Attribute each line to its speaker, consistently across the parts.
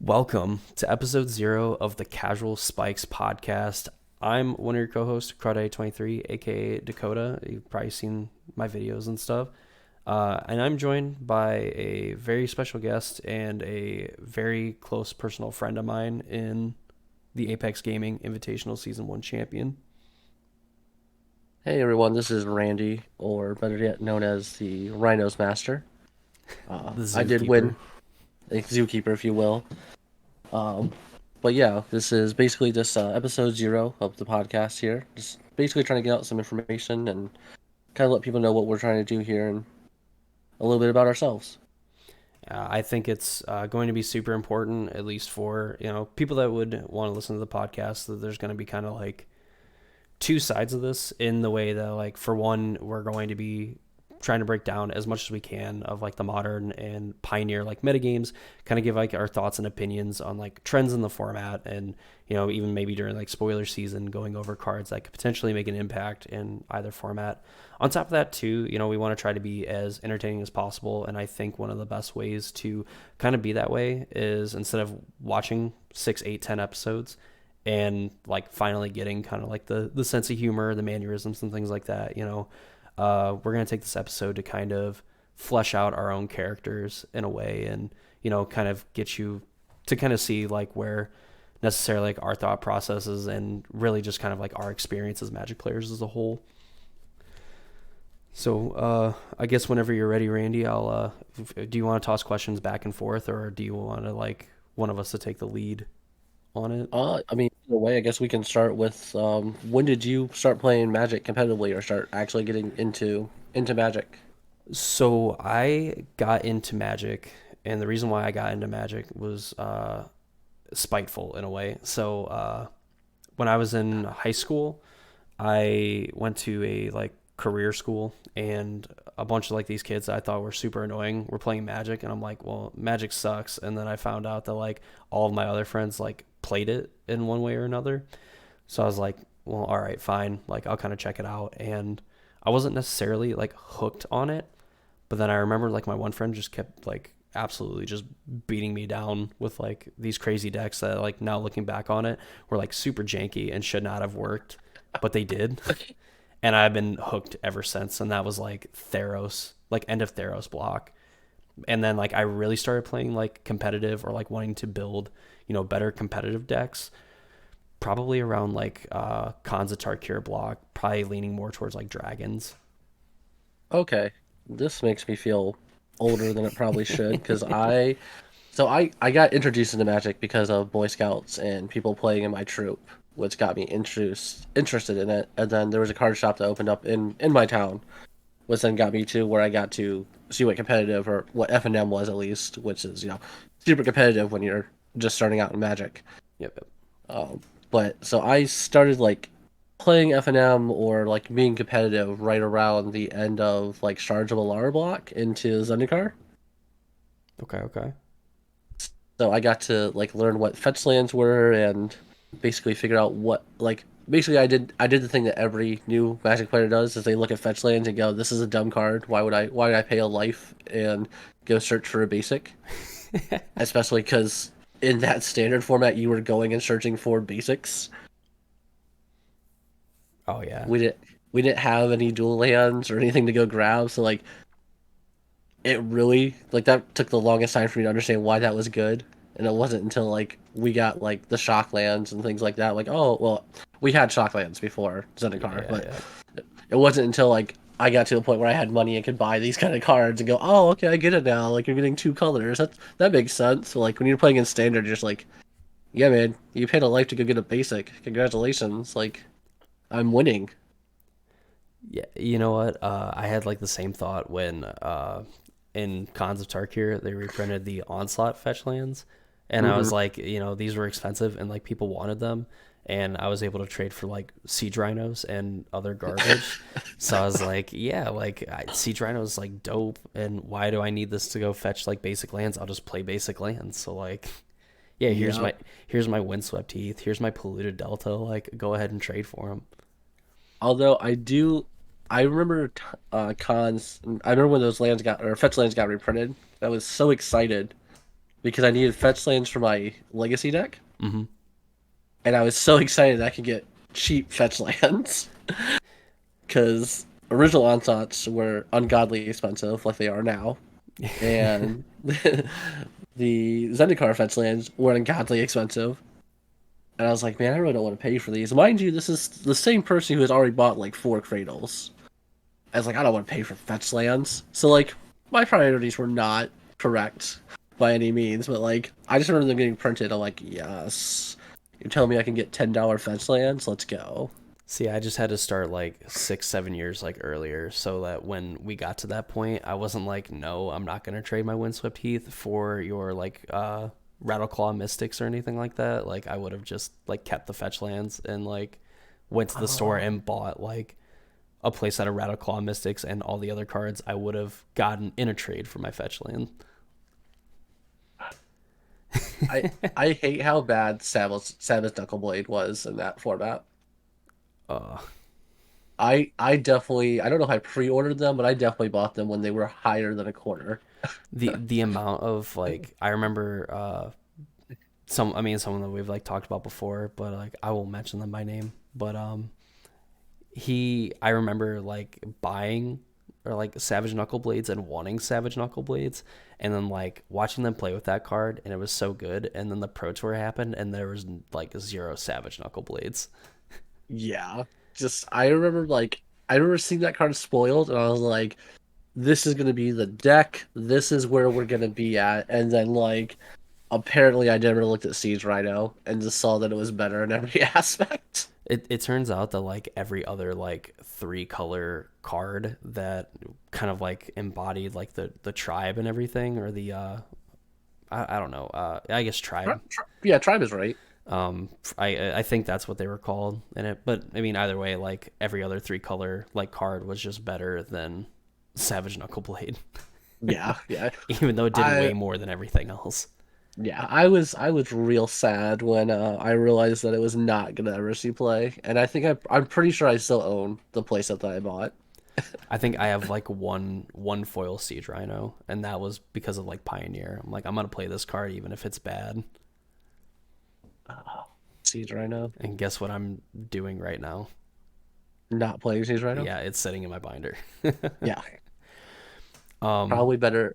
Speaker 1: Welcome to episode 0 of the Casual Spikes podcast. I'm one of your co-hosts, Crowday23, aka Dakota. You've probably seen my videos and stuff. And I'm joined by a very special guest and a very close personal friend of mine in the Apex Gaming Invitational Season 1 champion.
Speaker 2: Hey everyone, this is Randy, or better yet known as the Rhinos Master.
Speaker 1: The
Speaker 2: I did
Speaker 1: Zookeeper.
Speaker 2: win, a zookeeper, if you will. Um, but yeah, this is basically just episode 0 of the podcast here. Just basically trying to get out some information and kind of let people know what we're trying to do here and a little bit about ourselves.
Speaker 1: I think it's going to be super important, at least for people that would want to listen to the podcast. That there's going to be kind of like two sides of this in the way that, like, for one, we're going to be trying to break down as much as we can of like the modern and pioneer like metagames, kind of give like our thoughts and opinions on like trends in the format, and even maybe during like spoiler season, going over cards that could potentially make an impact in either format. On top of that too, we want to try to be as entertaining as possible, and I think one of the best ways to kind of be that way is, instead of watching 6, 8, 10 episodes and like finally getting kind of like the sense of humor, the mannerisms and things like that, we're going to take this episode to kind of flesh out our own characters in a way, and kind of get you to kind of see like where necessarily like our thought processes and really just kind of like our experience as Magic players as a whole. So I guess whenever you're ready, Randy, I'll do you want to toss questions back and forth, or do you want to like one of us to take the lead on it?
Speaker 2: Either way, I guess we can start with when did you start playing Magic competitively or start actually getting into Magic?
Speaker 1: So I got into Magic, and the reason why I got into Magic was spiteful in a way. So when I was in high school, I went to a like career school, and a bunch of like these kids that I thought were super annoying were playing Magic, and I'm like, well, Magic sucks. And then I found out that like all of my other friends like played it in one way or another. So I was like, well, all right, fine. Like I'll kind of check it out, and I wasn't necessarily like hooked on it, but then I remember like my one friend just kept like absolutely just beating me down with like these crazy decks that, like, now looking back on it, were like super janky and should not have worked, but they did. And I've been hooked ever since. And that was like Theros, like end of Theros block. And then like I really started playing like competitive, or like wanting to build, better competitive decks, probably around like Khans of Tarkir block, probably leaning more towards like dragons.
Speaker 2: Okay, this makes me feel older than it probably should because I got introduced into Magic because of Boy Scouts and people playing in my troop, which got me interested in it. And then there was a card shop that opened up in my town, which then got me to where I got to see what competitive, or what FNM was at least, which is super competitive when you're just starting out in Magic.
Speaker 1: Yep.
Speaker 2: But so I started like playing FNM or like being competitive right around the end of like Shards of Alara block into Zendikar.
Speaker 1: Okay. Okay.
Speaker 2: So I got to like learn what fetch lands were and basically figure out what like basically I did the thing that every new Magic player does is they look at fetch lands and go, this is a dumb card. Why would I pay a life and go search for a basic? Especially because in that standard format you were going and searching for basics.
Speaker 1: Oh yeah.
Speaker 2: We didn't we didn't have any dual lands or anything to go grab, so like it really like that took the longest time for me to understand why that was good. And it wasn't until like we got like the shocklands and things like that. Like, oh well, we had shocklands before
Speaker 1: Yeah.
Speaker 2: Zendikar,
Speaker 1: Yeah.
Speaker 2: but
Speaker 1: Yeah.
Speaker 2: it wasn't until like I got to the point where I had money and could buy these kind of cards and go, oh okay, I get it now. Like you're getting two colors. That makes sense. So like when you're playing in standard, you're just like, yeah man, you paid a life to go get a basic. Congratulations. Like I'm winning.
Speaker 1: Yeah, you know what? I had like the same thought when in Khans of Tarkir they reprinted the Onslaught fetch lands, and I
Speaker 2: Hmm.
Speaker 1: was like, these were expensive and like people wanted them, and I was able to trade for like siege rhinos and other garbage. So I was like, yeah, like siege rhinos like dope, and why do I need this to go fetch like basic lands? I'll just play basic lands. So like, yeah,
Speaker 2: Yeah.
Speaker 1: here's my windswept heath, here's my polluted delta. Like, go ahead and trade for them.
Speaker 2: Although I remember cons. I remember when those lands got or fetch lands got reprinted. I was so excited because I needed fetch lands for my legacy deck,
Speaker 1: Mm-hmm.
Speaker 2: and I was so excited I could get cheap fetch lands because original onslaughts were ungodly expensive, like they are now, and the Zendikar fetch lands were ungodly expensive. And I was like, man, I really don't want to pay for these. Mind you, this is the same person who has already bought like 4 cradles. I was like, I don't want to pay for fetch lands. So like, my priorities were not correct by any means, but like, I just remember them getting printed. I'm like, yes, you're telling me I can get $10 fetch lands? Let's go.
Speaker 1: See, I just had to start like 6, 7 years like earlier, so that when we got to that point, I wasn't like, no, I'm not gonna trade my Windswept Heath for your like Rattleclaw Mystics or anything like that. Like I would have just like kept the fetch lands and like went to the store
Speaker 2: Oh.
Speaker 1: and bought like a playset of Rattleclaw Mystics and all the other cards I would have gotten in a trade for my fetch land.
Speaker 2: I hate how bad Samus Knuckleblade was in that format.
Speaker 1: Uh,
Speaker 2: I definitely I don't know if I pre-ordered them, but I definitely bought them when they were higher than a quarter.
Speaker 1: the amount of like I remember someone that we've like talked about before, but like I won't mention them by name. But I remember like buying or like Savage Knuckle Blades and wanting Savage Knuckle Blades, and then like watching them play with that card, and it was so good. And then the Pro Tour happened, and there was like zero Savage Knuckle Blades.
Speaker 2: Yeah. Just I remember seeing that card spoiled and I was like, this is gonna be the deck, this is where we're gonna be at, and then like apparently I never looked at Siege Rhino and just saw that it was better in every aspect.
Speaker 1: It turns out that like every other like 3 color card that kind of like embodied like the tribe and everything, or the I don't know, I guess tribe.
Speaker 2: Yeah, Tribe is right.
Speaker 1: I think that's what they were called in it. But I mean, either way, like every other 3 color like card was just better than Savage Knuckle Blade,
Speaker 2: Yeah, yeah.
Speaker 1: even though it did
Speaker 2: I
Speaker 1: way more than everything else.
Speaker 2: Yeah, I was real sad when I realized that it was not gonna ever see play, and I think I'm pretty sure I still own the playset that I bought.
Speaker 1: I think I have like one foil Siege Rhino, and that was because of like Pioneer. I'm like, I'm gonna play this card even if it's bad.
Speaker 2: Siege Rhino,
Speaker 1: And guess what I'm doing right now?
Speaker 2: not playing Siege Rhino.
Speaker 1: Yeah, it's sitting in my binder.
Speaker 2: Yeah,
Speaker 1: Um,
Speaker 2: probably better.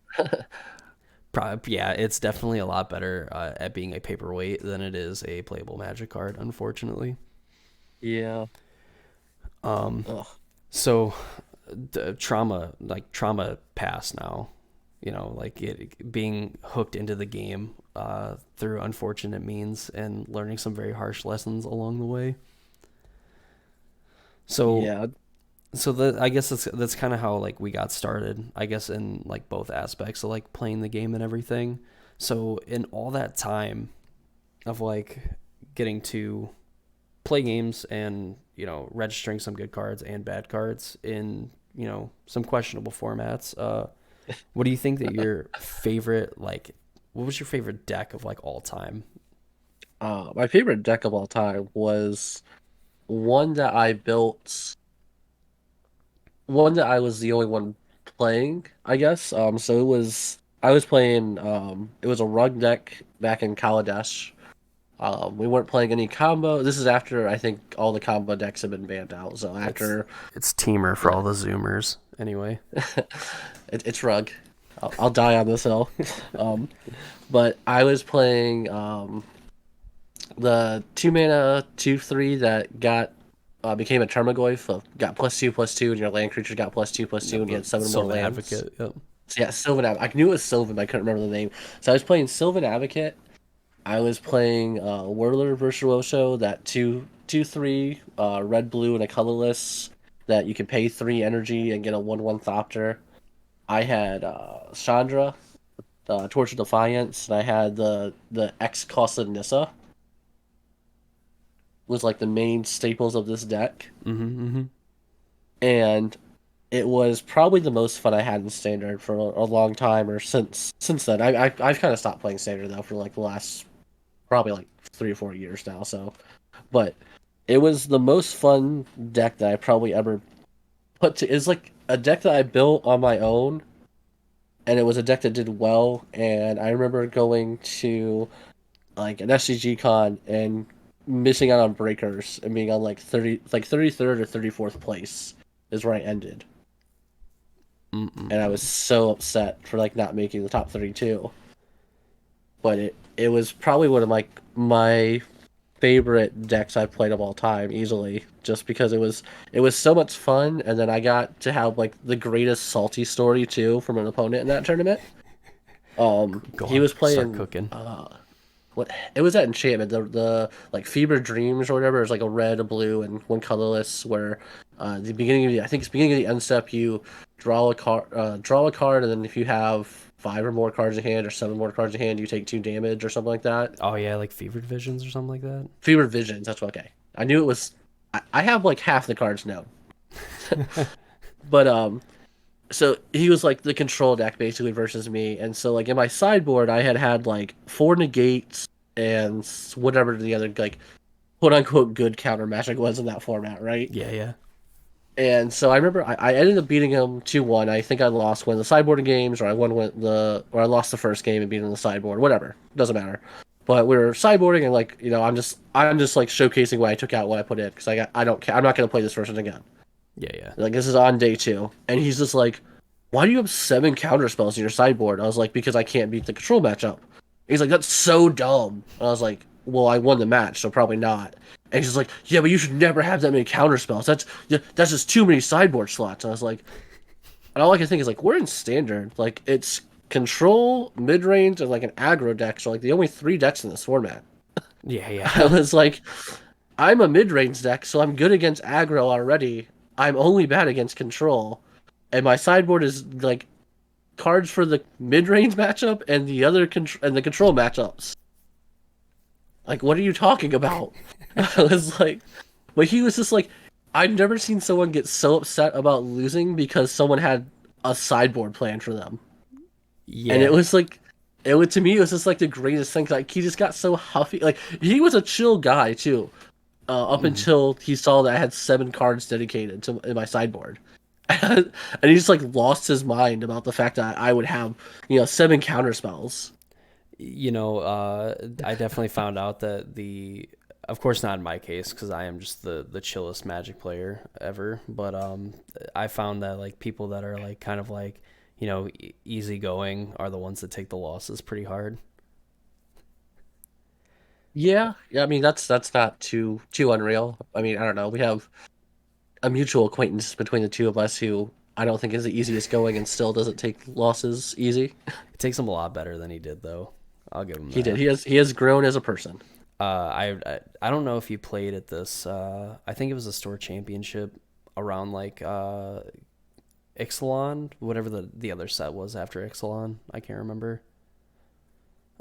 Speaker 1: yeah, it's definitely a lot better at being a paperweight than it is a playable Magic card, unfortunately.
Speaker 2: Yeah.
Speaker 1: Um,
Speaker 2: Ugh.
Speaker 1: so the trauma past now, like it being hooked into the game through unfortunate means and learning some very harsh lessons along the way. So
Speaker 2: Yeah.
Speaker 1: I guess that's kind of how like we got started. I guess in like both aspects of like playing the game and everything. So in all that time of like getting to play games and registering some good cards and bad cards in some questionable formats, what do you think that your favorite like what was your favorite deck of like all time?
Speaker 2: My favorite deck of all time was one that I built, one that I was the only one playing, I guess. So I was playing. It was a rug deck back in Kaladesh. We weren't playing any combo. This is after I think all the combo decks have been banned out. So
Speaker 1: it's
Speaker 2: after
Speaker 1: it's Teamer for all the zoomers anyway.
Speaker 2: it's rug. I'll die on this hill. Um, but I was playing the 2 mana 2/3 that got became a Termagoyf. Got +2/+2, and your land creature got +2/+2, and you
Speaker 1: The
Speaker 2: had 7 more
Speaker 1: Sylvan
Speaker 2: lands.
Speaker 1: Advocate. Yep.
Speaker 2: So yeah, Sylvan Advocate. I knew it was Sylvan, but I couldn't remember the name. So I was playing Sylvan Advocate. I was playing Whirler Virtuoso, that 2/3 red blue and a colorless that you can pay 3 energy and get a 1/1 Thopter. I had Chandra, Torch of Defiance, and I had the X costed Nissa was like the main staples of this deck,
Speaker 1: Mm-hmm. Mm-hmm.
Speaker 2: and it was probably the most fun I had in Standard for a long time, or since then. I've kind of stopped playing Standard though for like the last probably like 3 or 4 years now. So, but it was the most fun deck that I probably ever put to. It's like a deck that I built on my own, and it was a deck that did well. And I remember going to like an SCG con and missing out on breakers and being on like 33rd or 34th place is where I ended. And I was so upset for like not making the top 32. But it was probably one of my favorite decks I've played of all time, easily, just because it was so much fun, and then I got to have like the greatest salty story too from an opponent in that tournament.
Speaker 1: Go
Speaker 2: He
Speaker 1: on,
Speaker 2: was
Speaker 1: start
Speaker 2: playing
Speaker 1: cooking.
Speaker 2: what it was at Enchantment, the like Fever Dreams or whatever. It's like a red, a blue, and one colorless. Where the beginning of the I think it's beginning of the end step, you draw a card, and then if you have five or more cards in hand or seven more cards in hand, you take two damage or something like that.
Speaker 1: Oh yeah, like fevered visions or something like that.
Speaker 2: Fever Visions. That's what. Okay, I knew it was. I have like half the cards known, but so he was like the control deck basically versus me, and so like in my sideboard I had like four negates and whatever the other like quote unquote good counter magic was in that format, right?
Speaker 1: Yeah, yeah.
Speaker 2: And so I remember I ended up beating him 2-1. I think I lost one of the sideboarding games, or or I lost the first game and beat him in the sideboard, whatever. Doesn't matter. But we were sideboarding and like, I'm just like showcasing what I took out, what I put in, because I don't care. I'm not gonna play this version again.
Speaker 1: Yeah, yeah.
Speaker 2: Like this is on day two. And he's just like, why do you have seven counter spells in your sideboard? I was like, because I can't beat the control matchup. He's like, that's so dumb. And I was like, well, I won the match, so probably not. And he's like, yeah, but you should never have that many counter spells. That's just too many sideboard slots. And I was like, and all I can think is like, we're in standard. Like it's control, mid range, and like an aggro deck. So like the only three decks in this format.
Speaker 1: Yeah,
Speaker 2: I
Speaker 1: yeah.
Speaker 2: was like, I'm a mid range deck, so I'm good against aggro already. I'm only bad against control, and my sideboard is like cards for the mid range matchup and the control matchups. Like, what are you talking about? I was like, but he was just like, I've never seen someone get so upset about losing because someone had a sideboard plan for them, and it
Speaker 1: Yeah.
Speaker 2: was like, to me it was just like the greatest thing. Like he just got so huffy. Like he was a chill guy too, up
Speaker 1: Mhm.
Speaker 2: until he saw that I had seven cards dedicated to in my sideboard. And he just like lost his mind about the fact that I would have, seven counter spells.
Speaker 1: I definitely found out that of course not in my case because I am just the chillest Magic player ever, but I found that like people that are like kind of like easygoing are the ones that take the losses pretty hard.
Speaker 2: Yeah, yeah. I mean, that's not too unreal. I mean, I don't know. We have a mutual acquaintance between the two of us who I don't think is the easiest going and still doesn't take losses easy.
Speaker 1: It takes him a lot better than he did though. I'll give him
Speaker 2: He did.
Speaker 1: that.
Speaker 2: He has grown as a person.
Speaker 1: I don't know if you played at this. I think it was a store championship around like Ixalan, whatever the other set was after Ixalan. I can't remember.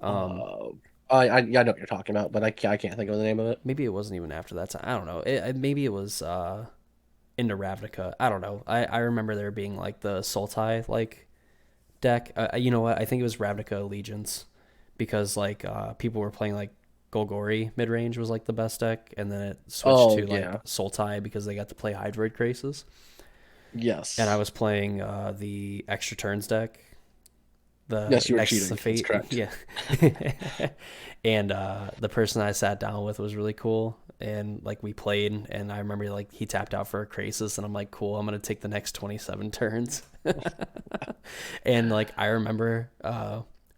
Speaker 1: Um,
Speaker 2: Uh, yeah, I know what you're talking about, but I can't think of the name of it.
Speaker 1: Maybe it wasn't even after that time. I don't know. Maybe it was into Ravnica. I don't know. I remember there being like the Sultai like deck. You know what? I think it was Ravnica Allegiance because like people were playing like Golgori mid range was like the best deck, and then it switched
Speaker 2: Oh
Speaker 1: to
Speaker 2: yeah,
Speaker 1: like Sultai because they got to play Hydroid Krasis. And I
Speaker 2: yes,
Speaker 1: was playing the extra turns deck, the
Speaker 2: yes. You were
Speaker 1: Nexus
Speaker 2: cheating.
Speaker 1: of
Speaker 2: That's
Speaker 1: Fate.
Speaker 2: correct.
Speaker 1: Yeah. And the person I sat down with was really cool. And like we played, and I remember like he tapped out for a Krasis, and I'm like, cool, I'm gonna take the next 27 turns. And like I remember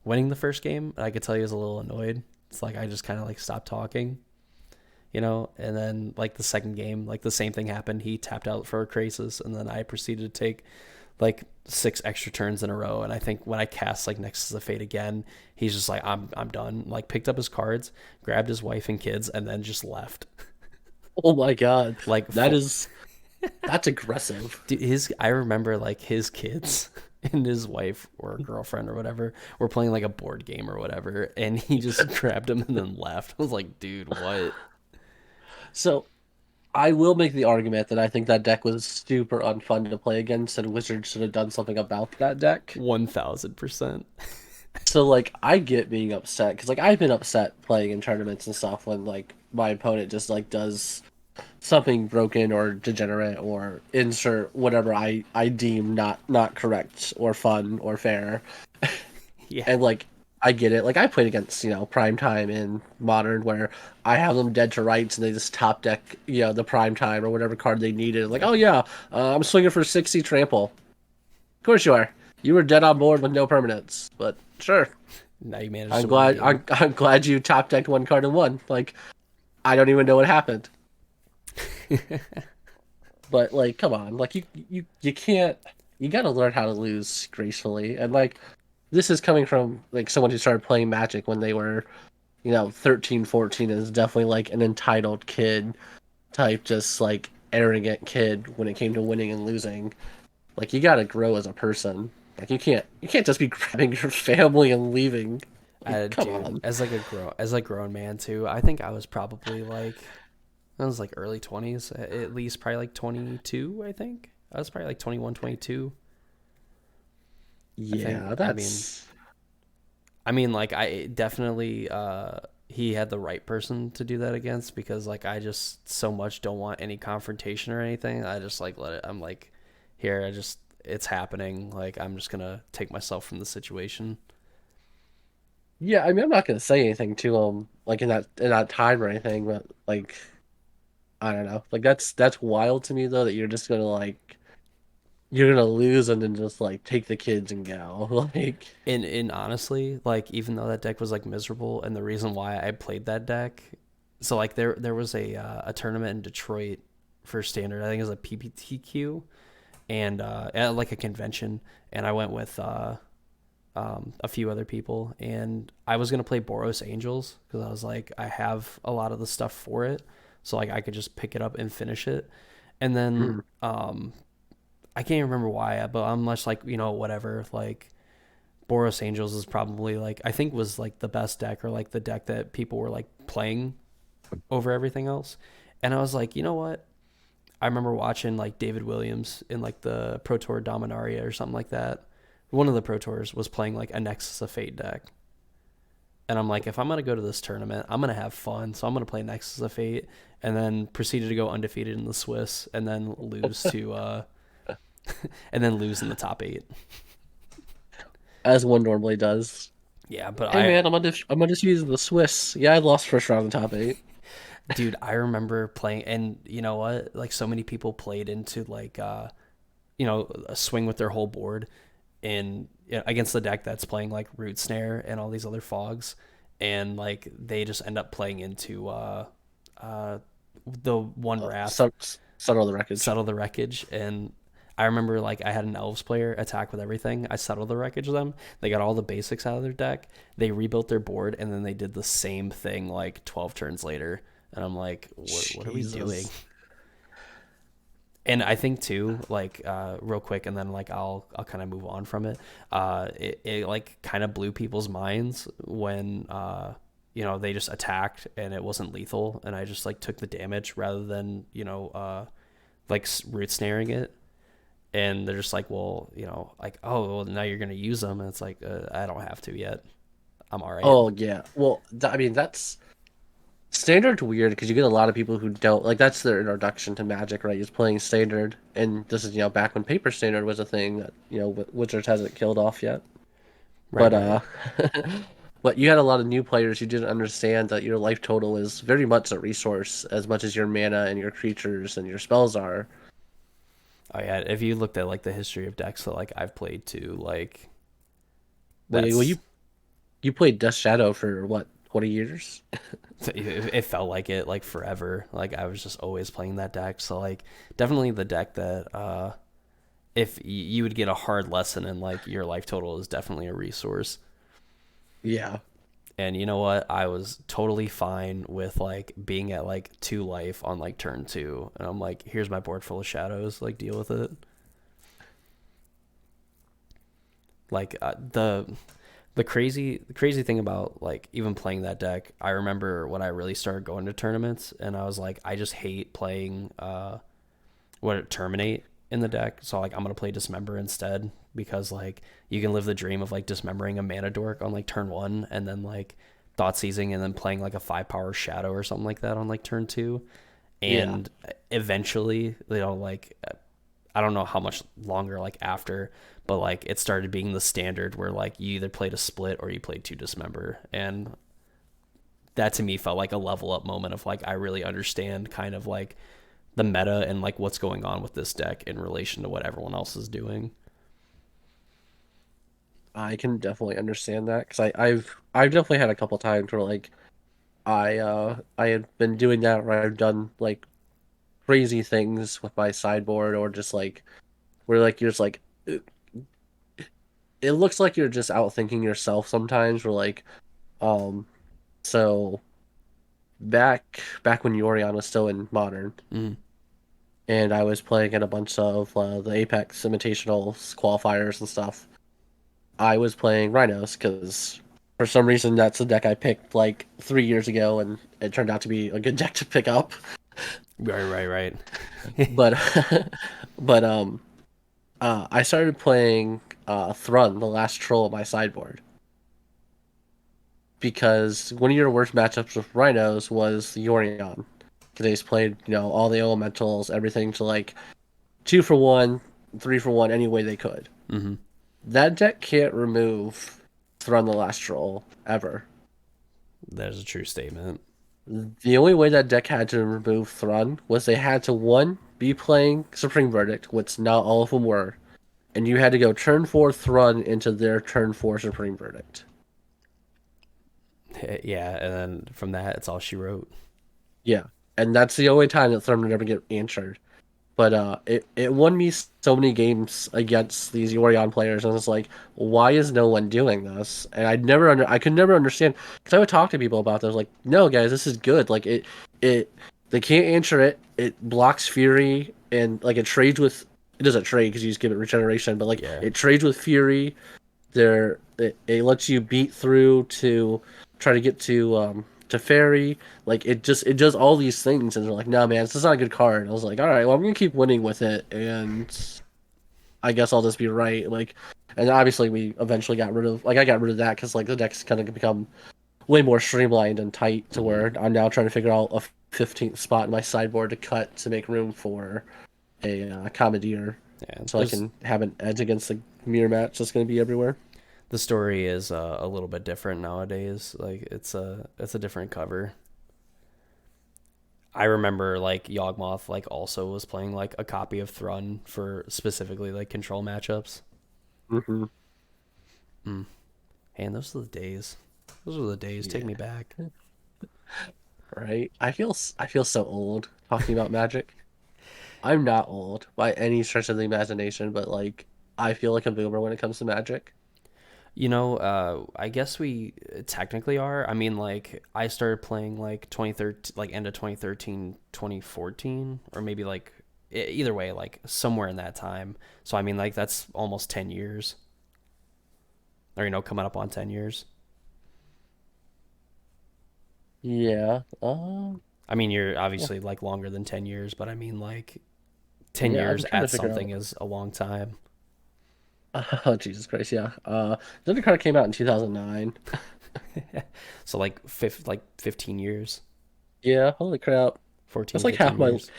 Speaker 1: winning the first game, and I could tell he was a little annoyed. It's like I just kind of like stopped talking, and then like the second game, like the same thing happened. He tapped out for a Krasis, and then I proceeded to take like six extra turns in a row. And I think when I cast like Nexus of Fate again, he's just like, I'm done. Like picked up his cards, grabbed his wife and kids, and then just left.
Speaker 2: Oh my God,
Speaker 1: Like
Speaker 2: that is that's aggressive.
Speaker 1: dude, I remember like his kids and his wife or girlfriend or whatever were playing like a board game or whatever, and he just grabbed him and then left. I was like, dude, what?
Speaker 2: So I will make the argument that I think that deck was super unfun to play against, and Wizards should have done something about that deck.
Speaker 1: 1000%.
Speaker 2: So like I get being upset because like I've been upset playing in tournaments and stuff when like my opponent just like does something broken or degenerate or insert whatever I deem not correct or fun or fair.
Speaker 1: Yeah.
Speaker 2: And like I get it. Like I played against, prime time in modern where I have them dead to rights and they just top deck, the prime time or whatever card they needed. Like, oh yeah, I'm swinging for 60 trample. Of course you are. You were dead on board with no permanents, but sure.
Speaker 1: Now you managed
Speaker 2: I'm
Speaker 1: to win the
Speaker 2: glad
Speaker 1: game.
Speaker 2: I'm glad you top decked one card and won. Like I don't even know what happened. But like, come on, like you can't. You got to learn how to lose gracefully, and like this is coming from like someone who started playing Magic when they were 13, 14, and is definitely like an entitled kid type, just like arrogant kid when it came to winning and losing. Like you got to grow as a person. Like you can't just be grabbing your family and leaving. Like come
Speaker 1: Dude,
Speaker 2: on.
Speaker 1: as a grown man too, I think I was probably like I was like early 20s, at least probably like 22, I think. I was probably like 21, 22. I think.
Speaker 2: Yeah,
Speaker 1: I mean,
Speaker 2: that's
Speaker 1: like I definitely he had the right person to do that against because like I just so much don't want any confrontation or anything. I just like let it. I'm like, here, it's happening. Like I'm just gonna take myself from the situation.
Speaker 2: yeah. I mean, I'm not gonna say anything to him like in that time or anything, but like I don't know. Like that's wild to me though that you're gonna lose and then just like take the kids and go. Like
Speaker 1: And honestly, like even though that deck was like miserable, and the reason why I played that deck, so like there was a tournament in Detroit for standard. I think it was a PPTQ and at like a convention, and I went with a few other people, and I was gonna play Boros Angels because I was like I have a lot of the stuff for it, so like I could just pick it up and finish it, and then
Speaker 2: mm,
Speaker 1: I can't remember why, but I'm much like whatever like Boros Angels is probably like I think was like the best deck or like the deck that people were like playing over everything else. And I was like, you know what? I remember watching like David Williams in like the Pro Tour Dominaria or something like that. One of the Pro Tours was playing like a Nexus of Fate deck. And I'm like, if I'm gonna go to this tournament, I'm gonna have fun. So I'm gonna play Nexus of Fate and then proceeded to go undefeated in the Swiss and then lose to and then lose in the top eight.
Speaker 2: as one normally does.
Speaker 1: Yeah, but
Speaker 2: Hey man, I'm gonna just use the Swiss. Yeah, I lost first round in the top eight.
Speaker 1: dude, I remember playing, and you know what? Like so many people played into like a swing with their whole board, and against the deck that's playing like Root Snare and all these other fogs, and like they just end up playing into uh the one Wrath,
Speaker 2: So settle the wreckage.
Speaker 1: Settle the Wreckage, and I remember like I had an Elves player attack with everything. I settled the wreckage of them. They got all the basics out of their deck. They rebuilt their board, and then they did the same thing like 12 turns later. And I'm like, what are we doing?
Speaker 2: Jesus.
Speaker 1: And I think too, like real quick, and then like I'll kind of move on from it. It like kind of blew people's minds when they just attacked and it wasn't lethal, and I just like took the damage rather than like root snaring it. And they're just like, well, like, oh, well, now you're gonna use them, and it's like, I don't have to yet. I'm all right.
Speaker 2: Oh yeah. Well, I mean that's standard weird because you get a lot of people who don't like that's their introduction to Magic, right? Is playing standard, and this is back when paper standard was a thing that Wizards hasn't killed off yet.
Speaker 1: Right,
Speaker 2: But
Speaker 1: right.
Speaker 2: but you had a lot of new players who didn't understand that your life total is very much a resource as much as your mana and your creatures and your spells are.
Speaker 1: Oh yeah, if you looked at like the history of decks that like I've played too, like
Speaker 2: Well,
Speaker 1: that's
Speaker 2: you played Death Shadow for what, 20 years?
Speaker 1: it felt like it like forever. Like I was just always playing that deck. So like definitely the deck that if you would get a hard lesson in like your life total is definitely a resource.
Speaker 2: Yeah.
Speaker 1: And you know what? I was totally fine with like being at like 2 life on like turn 2, and I'm like, here's my board full of shadows. Like deal with it. Like the crazy thing about like even playing that deck, I remember when I really started going to tournaments, and I was like, I just hate playing what terminate in the deck. So like I'm gonna play Dismember instead because like you can live the dream of like dismembering a mana dork on like turn 1, and then like thought seizing and then playing like a 5 power shadow or something like that on like turn 2.
Speaker 2: Yeah.
Speaker 1: and eventually, like I don't know how much longer like after, but like it started being the standard where like you either played a split or you played two dismember, and that to me felt like a level up moment of like I really understand kind of like the meta and like what's going on with this deck in relation to what everyone else is doing.
Speaker 2: I can definitely understand that because I've definitely had a couple times where like I had been doing that where I've done like crazy things with my sideboard or just like where like you're just like it looks like you're just outthinking yourself sometimes. Where like um so back when Yorion was still in Modern
Speaker 1: Mm.
Speaker 2: and I was playing in a bunch of the Apex Invitationals qualifiers and stuff. I was playing Rhinos because for some reason that's the deck I picked like 3 years ago, and it turned out to be a good deck to pick up.
Speaker 1: Right, right, right.
Speaker 2: But but I started playing Thrun, the last troll of my sideboard, because one of your worst matchups with Rhinos was Yorion. Because he's played, all the elementals, everything to like 2 for 1, 3 for 1, any way they could.
Speaker 1: Mm-hmm.
Speaker 2: That deck can't remove Thrun the Last Troll ever.
Speaker 1: That is a true statement.
Speaker 2: The only way that deck had to remove Thrun was they had to one be playing Supreme Verdict, which not all of them were, and you had to go turn 4 Thrun into their turn 4 Supreme Verdict.
Speaker 1: Yeah, and then from that, it's all she wrote.
Speaker 2: Yeah, and that's the only time that Thrun would ever get answered. But it won me so many games against these Yorion players, and it's like, why is no one doing this? And I could never understand because I would talk to people about this, like, no, guys, this is good. Like it, they can't answer it. It blocks Fury, and like it trades with. It doesn't trade because you just give it regeneration, but like
Speaker 1: Yeah,
Speaker 2: it trades with Fury. It lets you beat through to try to get to Fairy. Like it does all these things, and they're like, no man, this is not a good card. I was like, all right, well I'm gonna keep winning with it, and I guess I'll just be right. Like, and obviously we eventually got rid of I got rid of that because like the deck's kind of become way more streamlined and tight to
Speaker 1: mm-hmm.
Speaker 2: where I'm now trying to figure out a 15th spot in my sideboard to cut to make room for a Commandeer,
Speaker 1: Yeah.
Speaker 2: so I can have an edge against the mirror match that's going to be everywhere.
Speaker 1: The story is a little bit different nowadays. Like it's a different cover. I remember like Yawgmoth like also was playing like a copy of Thrun for specifically like control matchups.
Speaker 2: Hmm.
Speaker 1: Mm. And those are the days. Those are the days. Take
Speaker 2: Yeah.
Speaker 1: me back.
Speaker 2: Right. I feel so old talking about Magic. I'm not old by any stretch of the imagination, but like I feel like a boomer when it comes to Magic.
Speaker 1: I guess we technically are. I mean, like, I started playing like 2013, like end of 2013, 2014, or maybe like either way, like somewhere in that time. So, I mean, like, that's almost 10 years, or, coming up on 10 years.
Speaker 2: Yeah.
Speaker 1: I mean, you're
Speaker 2: Yeah.
Speaker 1: obviously like longer than 10 years, but I mean, like, 10
Speaker 2: Yeah,
Speaker 1: years
Speaker 2: I'm trying to
Speaker 1: at
Speaker 2: figure
Speaker 1: something
Speaker 2: out.
Speaker 1: is a long time.
Speaker 2: Oh, Jesus Christ, yeah. the other card came out in 2009.
Speaker 1: So, like 15 years,
Speaker 2: Yeah, holy crap.
Speaker 1: 14,
Speaker 2: That's like
Speaker 1: 15 years.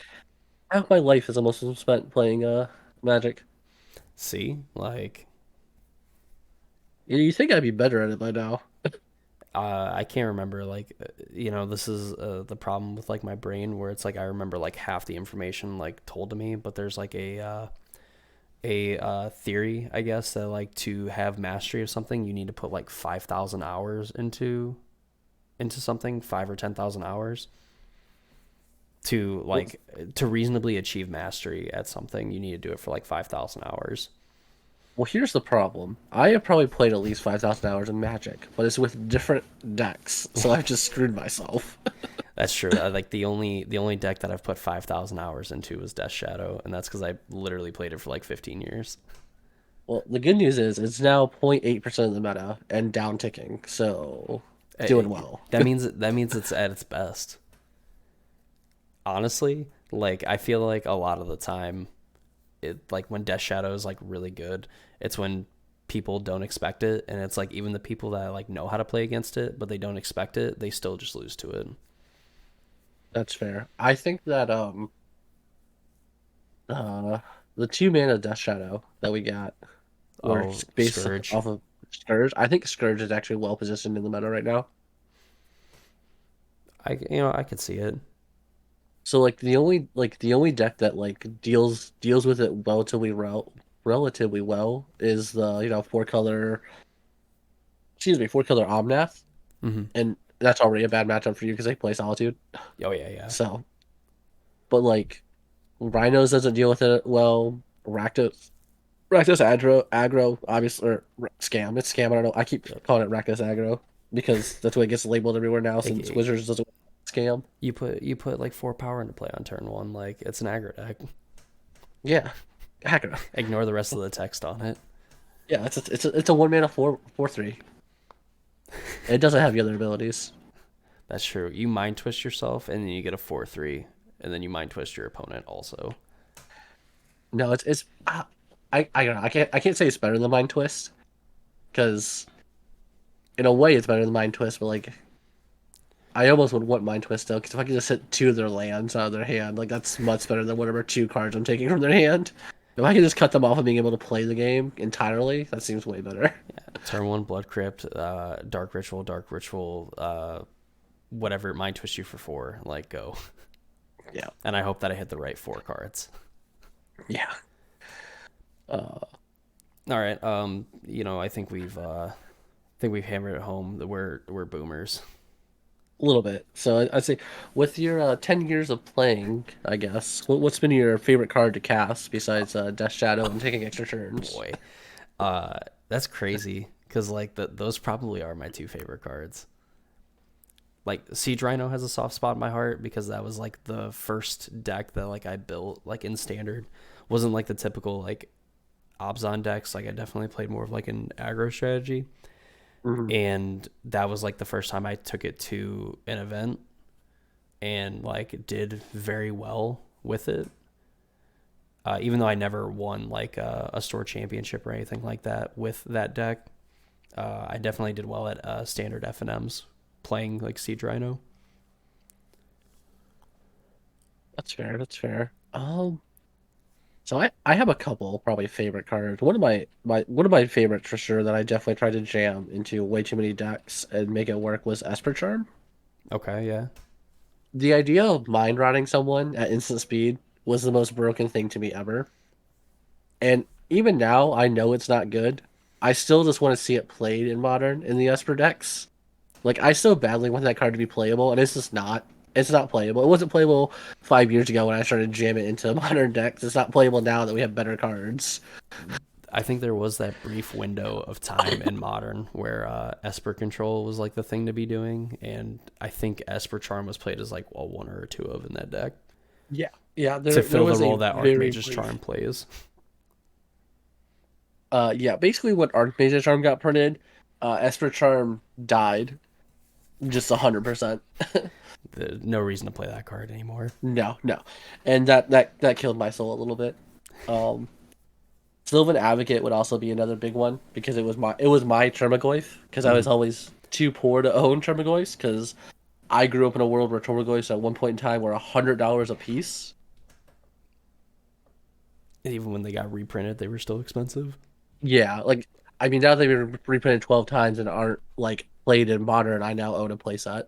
Speaker 2: half my life is almost spent playing Magic.
Speaker 1: See, like,
Speaker 2: You think I'd be better at it by now.
Speaker 1: I can't remember like this is the problem with like my brain where it's like I remember like half the information like told to me, but there's like a theory I guess that like to have mastery of something you need to put like 5,000 hours into something, 5 or 10,000 hours to
Speaker 2: Well,
Speaker 1: like to reasonably achieve mastery at something. You need to do it for like 5,000 hours.
Speaker 2: Well, here's the problem. I have probably played at least 5,000 hours of Magic, but it's with different decks, so I've just screwed myself.
Speaker 1: That's true. Like the only deck that I've put 5,000 hours into was Death Shadow, and that's because I literally played it for like 15 years.
Speaker 2: Well, the good news is it's now 0.8% of the meta and down ticking, so doing well.
Speaker 1: That means it's at its best. Honestly, like I feel like a lot of the time, it like when Death Shadow is like really good, it's when people don't expect it, and it's like even the people that like know how to play against it, but they don't expect it, they still just lose to it.
Speaker 2: That's fair. I think that uh the two mana Death Shadow that we got were
Speaker 1: Oh,
Speaker 2: based
Speaker 1: Scourge.
Speaker 2: off of Scourge. I think Scourge is actually well positioned in the meta right now.
Speaker 1: I could see it.
Speaker 2: So like the only deck that like deals with it relatively well is the four color, four color Omnath,
Speaker 1: Hmm.
Speaker 2: and that's already a bad matchup for you because they play Solitude.
Speaker 1: Oh yeah, yeah.
Speaker 2: So, but like Rhinos doesn't deal with it well. Rakdos aggro, obviously, or scam. It's scam. I don't know. I keep
Speaker 1: Yep.
Speaker 2: calling it Rakdos aggro because that's what it gets labeled everywhere now since
Speaker 1: Like,
Speaker 2: Wizards doesn't scam.
Speaker 1: you put like 4 power into play on turn one. Like it's an aggro deck.
Speaker 2: Yeah, aggro.
Speaker 1: Ignore the rest of the text on it.
Speaker 2: Yeah, it's a 1 mana 4/3. It doesn't have the other abilities.
Speaker 1: That's true. You mind twist yourself, and then you get a 4/3, and then you mind twist your opponent also.
Speaker 2: No, it's I don't know. I can't say it's better than Mind Twist because in a way it's better than Mind Twist, but like I almost would want Mind Twist though because if I could just hit two of their lands out of their hand, like that's much better than whatever two cards I'm taking from their hand. If I can just cut them off of being able to play the game entirely, that seems way better.
Speaker 1: Turn one, Blood Crypt, Dark Ritual, whatever. Mind twist you for 4. Like go.
Speaker 2: Yeah,
Speaker 1: And I hope that I hit the right 4 cards.
Speaker 2: yeah. Uh,
Speaker 1: All right. I think we've hammered it home that we're boomers.
Speaker 2: a little bit. So I'd say, with your 10 years of playing, I guess, what's been your favorite card to cast besides Death Shadow and taking extra turns?
Speaker 1: Boy, uh, that's crazy because like those probably are my two favorite cards. Like Siege Rhino has a soft spot in my heart because that was like the first deck that like I built like in standard. Wasn't like the typical like Obzon decks. Like I definitely played more of like an aggro strategy,
Speaker 2: Mhm.
Speaker 1: and that was like the first time I took it to an event and like did very well with it. Even though I never won like a store championship or anything like that with that deck, I definitely did well at standard FNMs playing like Siege Rhino.
Speaker 2: That's fair. That's fair. So I have a couple probably favorite cards. One of my favorites for sure that I definitely tried to jam into way too many decks and make it work was Esper Charm.
Speaker 1: Okay, yeah.
Speaker 2: The idea of mind rotting someone at instant speed was the most broken thing to me ever. And even now, I know it's not good. I still just want to see it played in modern in the Esper decks. Like I still badly want that card to be playable, and it's just not. It's not playable. It wasn't playable 5 years ago when I started jamming into modern decks. It's not playable now that we have better cards.
Speaker 1: I think there was that brief window of time in modern where Esper Control was like the thing to be doing, and I think Esper Charm was played as like one or two of in that deck
Speaker 2: Yeah, yeah.
Speaker 1: to
Speaker 2: There
Speaker 1: fill the
Speaker 2: was a
Speaker 1: role that
Speaker 2: very
Speaker 1: Archmage's
Speaker 2: brief.
Speaker 1: Charm plays.
Speaker 2: Yeah. Basically, when Archmage Charm got printed, Esper Charm died. Just 100%.
Speaker 1: No reason to play that card anymore.
Speaker 2: No, no, and that killed my soul a little bit. Um, Sylvan Advocate would also be another big one because it was my Termagoyf because I
Speaker 1: Hmm.
Speaker 2: was always too poor to own Termagoyfs because I grew up in a world where Termagoyfs at one point in time were $100 a piece.
Speaker 1: Even when they got reprinted, they were still expensive.
Speaker 2: Yeah, like I mean now they've been reprinted 12 times and aren't like played in modern. I now own a playset,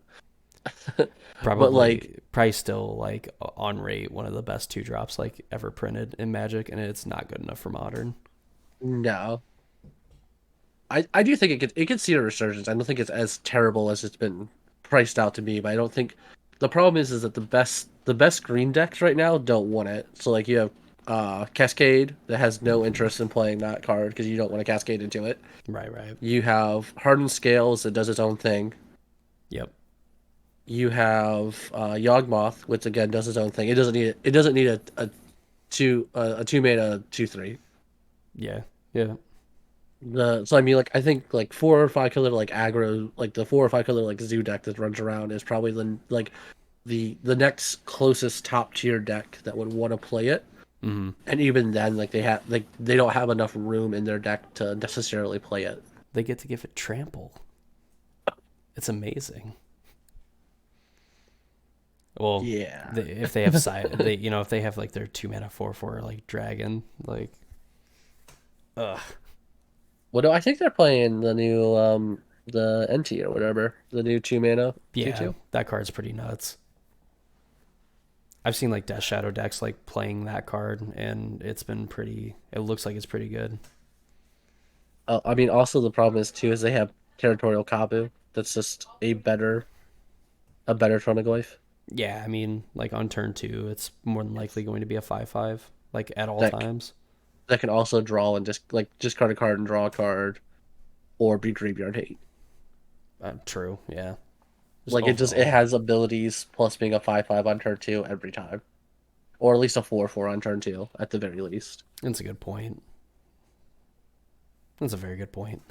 Speaker 2: but like
Speaker 1: Probably still like on rate one of the best 2 drops like ever printed in Magic, and it's not good enough for modern.
Speaker 2: no, I do think it could see a resurgence. I don't think it's as terrible as it's been priced out to be, but I don't think the problem is that the best green decks right now don't want it. So like you have Cascade that has no interest in playing that card because you don't want to cascade into it.
Speaker 1: Right, right.
Speaker 2: You have Hardened Scales that does its own thing.
Speaker 1: Yep.
Speaker 2: You have Yawgmoth, which again does its own thing. It doesn't need a two mana 2/3.
Speaker 1: Yeah. Yeah.
Speaker 2: So I mean, like I think like 4 or 5 color like aggro, like the 4 or 5 color like zoo deck that runs around is probably the next closest top tier deck that would want to play it.
Speaker 1: Hmm.
Speaker 2: And even then, they don't have enough room in their deck to necessarily play it.
Speaker 1: They get to give it trample. It's amazing. Well,
Speaker 2: Yeah.
Speaker 1: if they have if they have like their 2 mana 4/4 like dragon, like ugh.
Speaker 2: Well, no, I think they're playing the new the NT or whatever, the new 2 mana 2/2.
Speaker 1: Yeah, that card's pretty nuts. I've seen like Death Shadow decks like playing that card, and it's been pretty. It looks like it's pretty good.
Speaker 2: I mean, also the problem is too is they have Territorial Kabu. That's just a better Trunaglyph
Speaker 1: Yeah, I mean, like on turn 2, it's more than likely going to be a 5/5, like at all
Speaker 2: that
Speaker 1: times.
Speaker 2: that can also draw and just like discard a card and draw a card, or be graveyard hate.
Speaker 1: True, yeah. Just
Speaker 2: Like it
Speaker 1: overall,
Speaker 2: has abilities plus being a 5/5 on turn 2 every time, or at least a 4/4 on turn 2 at the very least.
Speaker 1: that's a good point. That's a very good point.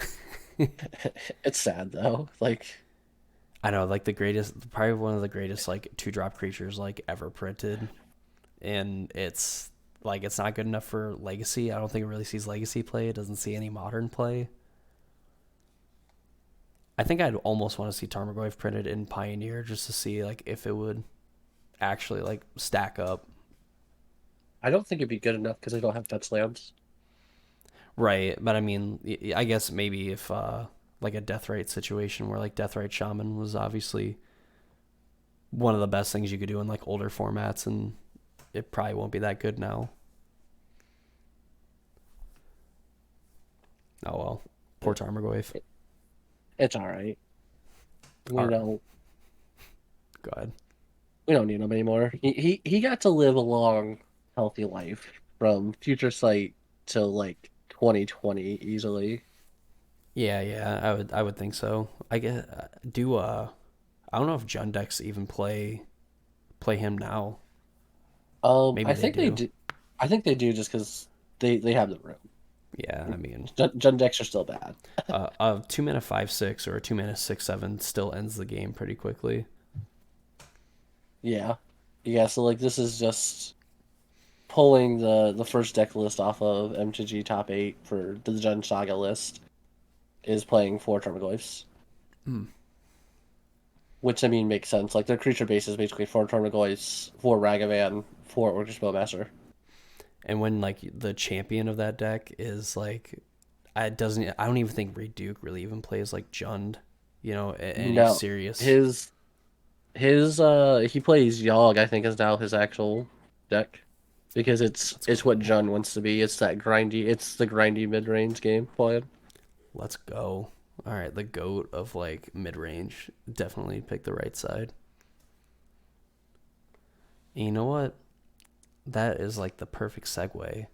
Speaker 2: It's sad though. Like
Speaker 1: I know, like the greatest, probably one of the greatest like 2-drop creatures like ever printed, and it's like it's not good enough for Legacy. I don't think it really sees Legacy play. It doesn't see any Modern play. I think I'd almost want to see Tarmogoyf printed in Pioneer just to see like if it would actually like stack up.
Speaker 2: I don't think it'd be good enough because they don't have touch lands.
Speaker 1: Right, but I mean, I guess maybe if like a Deathrite situation where like Deathrite Shaman was obviously one of the best things you could do in like older formats, and it probably won't be that good now. Oh well, poor Tarmogoyf.
Speaker 2: It's all right. We
Speaker 1: All right,
Speaker 2: don't
Speaker 1: go ahead.
Speaker 2: we don't need him anymore. He got to live a long, healthy life from Future Sight till like 2020 easily.
Speaker 1: Yeah, I would think so. I guess do I don't know if Jundex even play him now. Maybe
Speaker 2: I
Speaker 1: they
Speaker 2: think they
Speaker 1: do.
Speaker 2: do. I think they do just because they have the room.
Speaker 1: Yeah, I mean,
Speaker 2: Jund decks are still bad.
Speaker 1: a 2 mana 5/6 or a 2 mana 6/7 still ends the game pretty quickly.
Speaker 2: Yeah, yeah. So like this is just pulling the first deck list off of MTG top 8 for the Jund Saga list is playing 4 Tarmogoyfs,
Speaker 1: Mm.
Speaker 2: which I mean makes sense. Like their creature base is basically 4 Tarmogoyfs, 4 Ragavan, 4 Orcish Bowmaster.
Speaker 1: And when like the champion of that deck is like, I don't even think Reed Duke really even plays like Jund, any
Speaker 2: No,
Speaker 1: serious.
Speaker 2: his he plays Yogg. I think is now his actual deck because
Speaker 1: Let's
Speaker 2: it's what
Speaker 1: go.
Speaker 2: Jund wants to be. It's that grindy. It's the grindy mid range game plan.
Speaker 1: Let's go. All right, the goat of like mid range definitely picked the right side. And you know what? That is like the perfect segue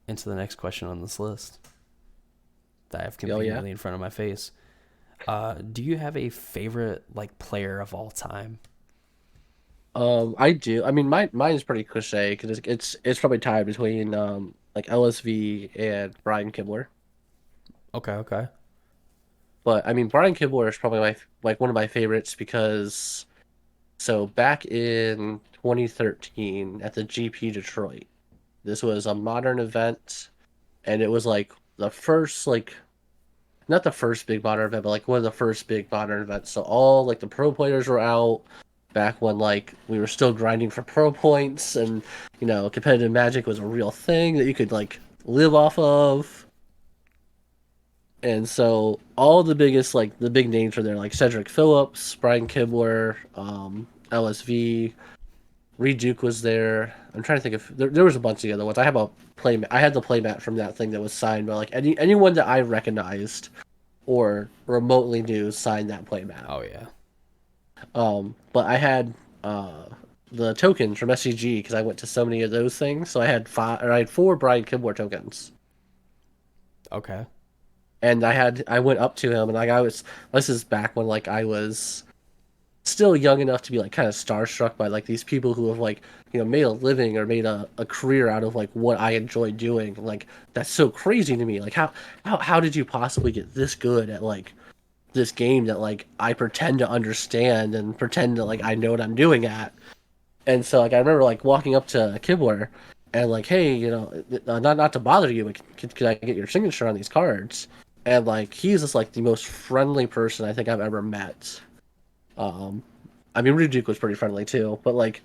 Speaker 1: into the next question on this list that I have
Speaker 2: Oh yeah.
Speaker 1: conveniently in front of my face. Do you have a favorite like player of all time?
Speaker 2: I do. I mean, mine's pretty cliche because it's probably tied between like LSV and Brian Kibler.
Speaker 1: Okay, okay.
Speaker 2: But I mean, Brian Kibler is probably my like one of my favorites because so back in 2013 at the GP Detroit, this was a modern event, and it was like the first like not the first big modern event, but like one of the first big modern events. So all like the pro players were out back when like we were still grinding for pro points, and competitive Magic was a real thing that you could like live off of. And so all the biggest like the big names were there, like Cedric Phillips, Brian Kibler, LSV, Reed Duke was there. I'm trying to think of there was a bunch of the other ones. I had the playmat from that thing that was signed by like anyone that I recognized or remotely knew signed that playmat.
Speaker 1: Oh yeah.
Speaker 2: But I had the tokens from SCG because I went to so many of those things. So I had 4 Brian Kibler tokens,
Speaker 1: Okay.
Speaker 2: and I went up to him and like this is back when like I was still young enough to be like kind of starstruck by like these people who have like made a living or made a career out of like what I enjoy doing. Like that's so crazy to me. Like how did you possibly get this good at like this game that like I pretend to understand and pretend to like I know what I'm doing at. And so like I remember like walking up to Kibler and like, hey, not to bother you, but can I get your signature on these cards? And like he's just like the most friendly person I think I've ever met. Um, I mean, Ryujuk was pretty friendly too, but like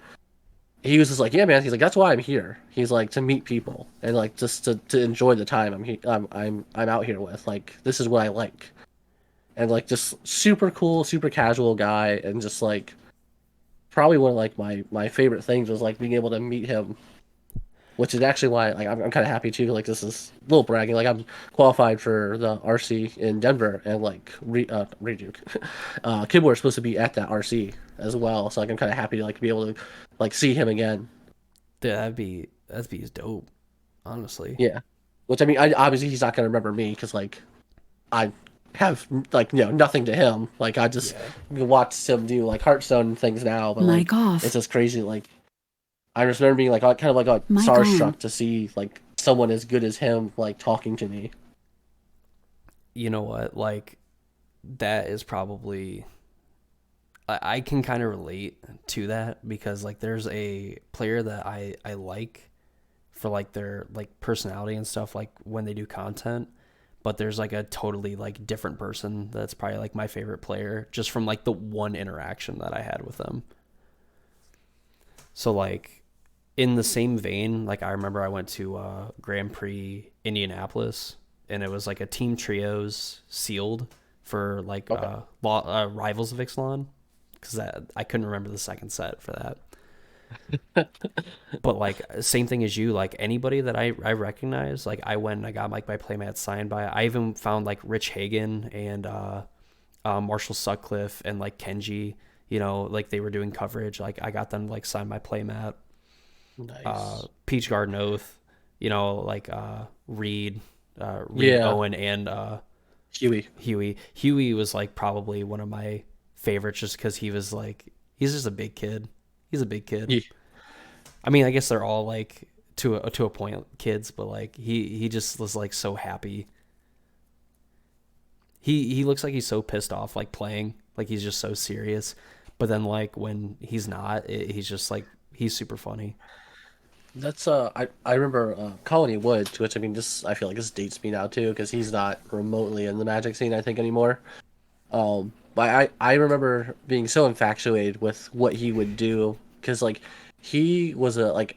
Speaker 2: he was just like, yeah, man. He's like, that's why I'm here. He's like to meet people and like just to enjoy the time I'm out here with. Like this is what I like, and like just super cool, super casual guy, and just like probably one of like my favorite things was like being able to meet him, which is actually why like I'm kind of happy too. Like this is a little bragging. Like I'm qualified for the RC in Denver, and like Reduke, Kibler is supposed to be at that RC as well. So like I'm kind of happy to like be able to like see him again.
Speaker 1: Dude, that'd be dope, honestly.
Speaker 2: Yeah, which I mean, obviously he's not gonna remember me because like I have like nothing to him. Like I just
Speaker 1: Yeah.
Speaker 2: watch him do like Hearthstone things now, but like
Speaker 3: Mic
Speaker 2: it's
Speaker 3: off.
Speaker 2: just crazy. Like I just remember being like kind of like
Speaker 3: Mic on.
Speaker 2: starstruck to see like someone as good as him like talking to me.
Speaker 1: You know what? Like that is probably I can kind of relate to that because like there's a player that I like for like their like personality and stuff like when they do content, but there's like a totally like different person that's probably like my favorite player just from like the one interaction that I had with them. So like in the same vein, like I remember I went to Grand Prix Indianapolis and it was like a team trios sealed for like
Speaker 2: Okay.
Speaker 1: Rivals of Ixalan because I couldn't remember the second set for that. But like same thing as you, like anybody that I recognize, like I went and I got like my playmat signed by. I even found like Rich Hagan and Marshall Sutcliffe and like Kenji. You know, like they were doing coverage. Like I got them to, like sign my playmat.
Speaker 2: Nice.
Speaker 1: Peach Garden Oath. You know, like Reed
Speaker 2: Yeah,
Speaker 1: Owen and
Speaker 2: Huey.
Speaker 1: Huey. Huey was like probably one of my favorites just because he was like he's just a big kid. He's a big kid.
Speaker 2: He,
Speaker 1: I mean, I guess they're all like to a point kids, but like he just was like so happy. He looks like he's so pissed off like playing, like he's just so serious. But then like when he's not, he's just like he's super funny.
Speaker 2: that's I remember Colony Woods, which I mean this I feel like this dates me now too because he's not remotely in the Magic scene I think anymore. But I remember being so infatuated with what he would do because like he was a like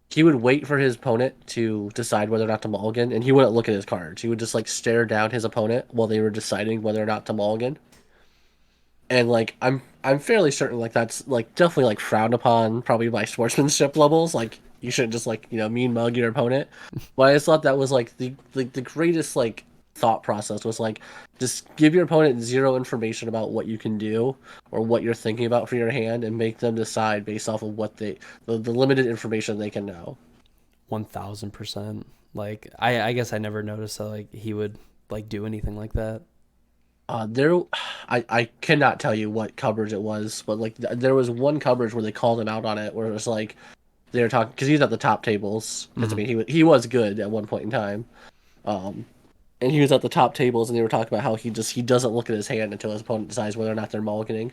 Speaker 2: he would wait for his opponent to decide whether or not to mulligan, and he wouldn't look at his cards. He would just like stare down his opponent while they were deciding whether or not to mulligan. And like I'm fairly certain like that's like definitely like frowned upon probably by sportsmanship levels. Like you shouldn't just like mean mug your opponent. But I just thought that was like the greatest like thought process was like just give your opponent zero information about what you can do or what you're thinking about for your hand and make them decide based off of what the limited information they can know.
Speaker 1: 1000%. Like I guess I never noticed that like he would like do anything like that.
Speaker 2: There, I cannot tell you what coverage it was, but like there was one coverage where they called him out on it, where it was like they were talking because he's at the top tables. Because I
Speaker 1: Mm-hmm.
Speaker 2: mean, he was good at one point in time, um, and he was at the top tables, and they were talking about how he doesn't look at his hand until his opponent decides whether or not they're mulliganing.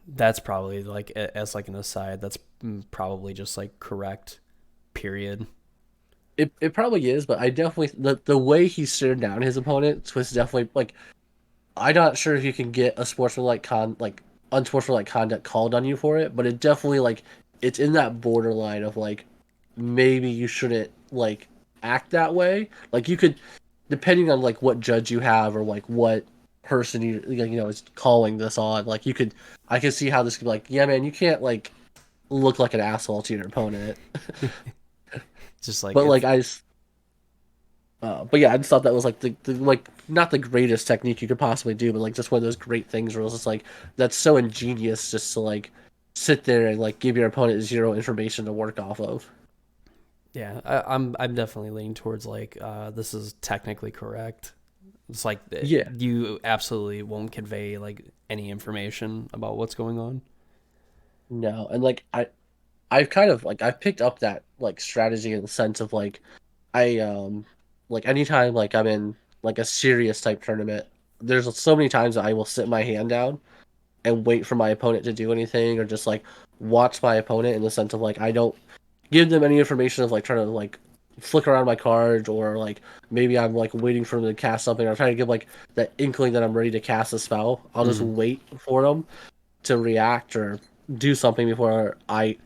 Speaker 1: That's probably like as like an aside. That's probably just like correct. Period.
Speaker 2: It probably is, but I definitely the way he stared down his opponent was definitely like I'm not sure if you can get a sportsmanlike unsportsmanlike conduct called on you for it, but it definitely like it's in that borderline of like maybe you shouldn't like act that way. Like you could, depending on like what judge you have or like what person is calling this on. Like you could, I could see how this could be like, yeah, man, you can't like look like an asshole to your opponent.
Speaker 1: Just like
Speaker 2: But like
Speaker 1: if
Speaker 2: but yeah, I just thought that was like the like not the greatest technique you could possibly do, but like just one of those great things where it's just like that's so ingenious just to like sit there and like give your opponent zero information to work off of.
Speaker 1: yeah, I'm definitely leaning towards like this is technically correct. It's like
Speaker 2: Yeah.
Speaker 1: you absolutely won't convey like any information about what's going on.
Speaker 2: No, and like I've kind of like I've picked up that like strategy in the sense of like I like anytime like I'm in like a serious type tournament, there's so many times that I will sit my hand down and wait for my opponent to do anything or just like watch my opponent in the sense of like I don't give them any information of like trying to like flick around my cards or like maybe I'm like waiting for them to cast something or trying to give like that inkling that I'm ready to cast a spell. I'll just
Speaker 1: Mm.
Speaker 2: wait for them to react or do something before I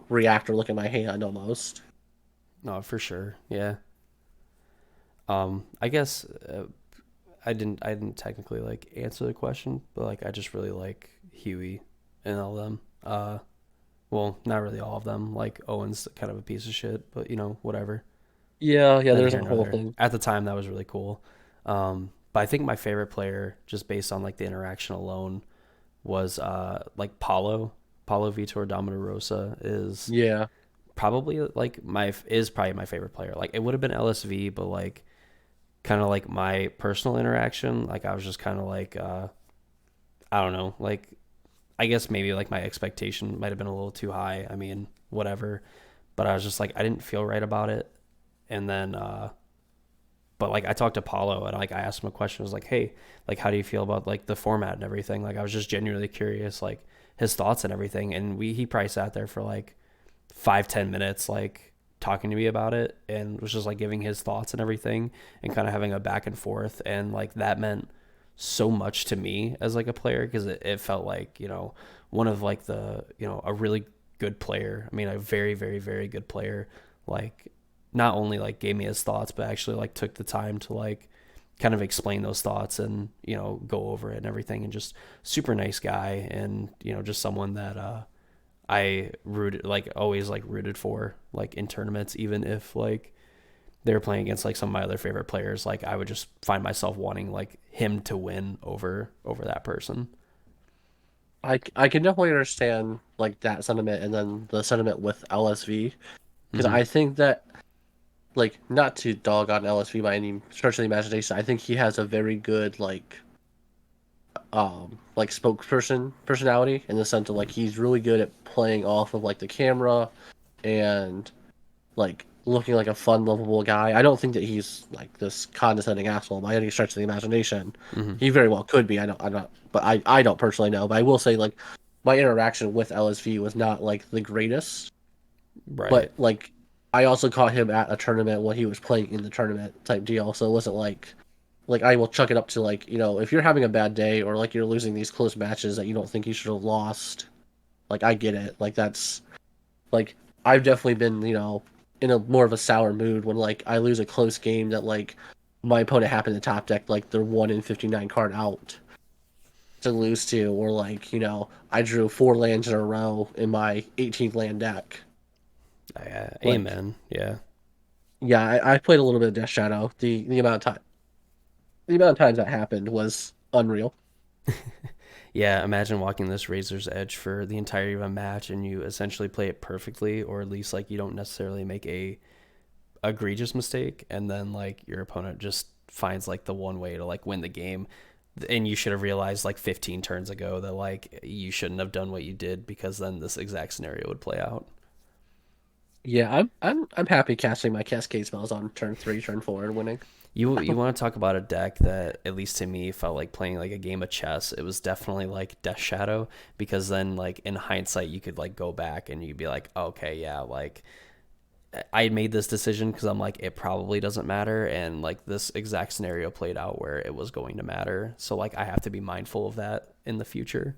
Speaker 2: react or look at my hand almost.
Speaker 1: No, for sure. Yeah. I guess I didn't technically like answer the question, but like I just really like Huey and all them. Well, not really all of them. Like Owen's kind of a piece of shit, but whatever.
Speaker 2: Yeah, yeah,
Speaker 1: Neither
Speaker 2: there's
Speaker 1: here
Speaker 2: a
Speaker 1: nor
Speaker 2: whole
Speaker 1: there.
Speaker 2: thing.
Speaker 1: At the time, that was really cool. But I think my favorite player, just based on like the interaction alone, was like Paulo Vitor Damarosa
Speaker 2: Yeah.
Speaker 1: is probably my favorite player. Like it would have been LSV, but like kind of like my personal interaction, like I was just kind of like I don't know, like I guess maybe like my expectation might have been a little too high. I mean, whatever. But I was just like I didn't feel right about it. And then but like I talked to Paulo and like I asked him a question. I was like, "Hey, like how do you feel about like the format and everything?" Like I was just genuinely curious like his thoughts and everything. And he probably sat there for like 5-10 minutes like talking to me about it and was just like giving his thoughts and everything and kind of having a back and forth, and like that meant so much to me as like a player because it felt like one of like the a really good player. I mean, a very very very good player, like not only like gave me his thoughts but actually like took the time to like kind of explain those thoughts and go over it and everything, and just super nice guy, and just someone that I rooted like always like rooted for like in tournaments, even if like they were playing against like some of my other favorite players, like I would just find myself wanting like him to win over that person.
Speaker 2: I can definitely understand like that sentiment and then the sentiment with LSV because
Speaker 1: Mm-hmm.
Speaker 2: I think that like not to dog on LSV by any stretch of the imagination, I think he has a very good like spokesperson personality in the sense of like he's really good at playing off of like the camera and like looking like a fun, lovable guy. I don't think that he's like this condescending asshole by any stretch of the imagination.
Speaker 1: Mm-hmm.
Speaker 2: He very well could be. I'm not, but I don't personally know. But I will say like my interaction with LSV was not like the greatest.
Speaker 1: Right.
Speaker 2: But like I also caught him at a tournament when he was playing in the tournament type deal. So it wasn't like I will chuck it up to like if you're having a bad day or like you're losing these close matches that you don't think you should have lost. Like I get it. Like that's like I've definitely been, in a more of a sour mood when like I lose a close game that like my opponent happened to top deck like their 1 in 59 card out to lose to, or like, I drew 4 lands in a row in my 18th land deck. Like,
Speaker 1: Amen. Yeah.
Speaker 2: yeah, I played a little bit of Death Shadow. The amount of times that happened was unreal.
Speaker 1: Yeah, imagine walking this razor's edge for the entirety of a match and you essentially play it perfectly, or at least like you don't necessarily make a egregious mistake, and then like your opponent just finds like the one way to like win the game, and you should have realized like 15 turns ago that like you shouldn't have done what you did, because then this exact scenario would play out.
Speaker 2: Yeah, I'm happy casting my Cascade spells on turn 3, turn 4, and winning.
Speaker 1: You want to talk about a deck that at least to me felt like playing like a game of chess? It was definitely like Death Shadow, because then like in hindsight you could like go back and you'd be like, okay, yeah, like I made this decision because I'm like, it probably doesn't matter, and like this exact scenario played out where it was going to matter. So like I have to be mindful of that in the future.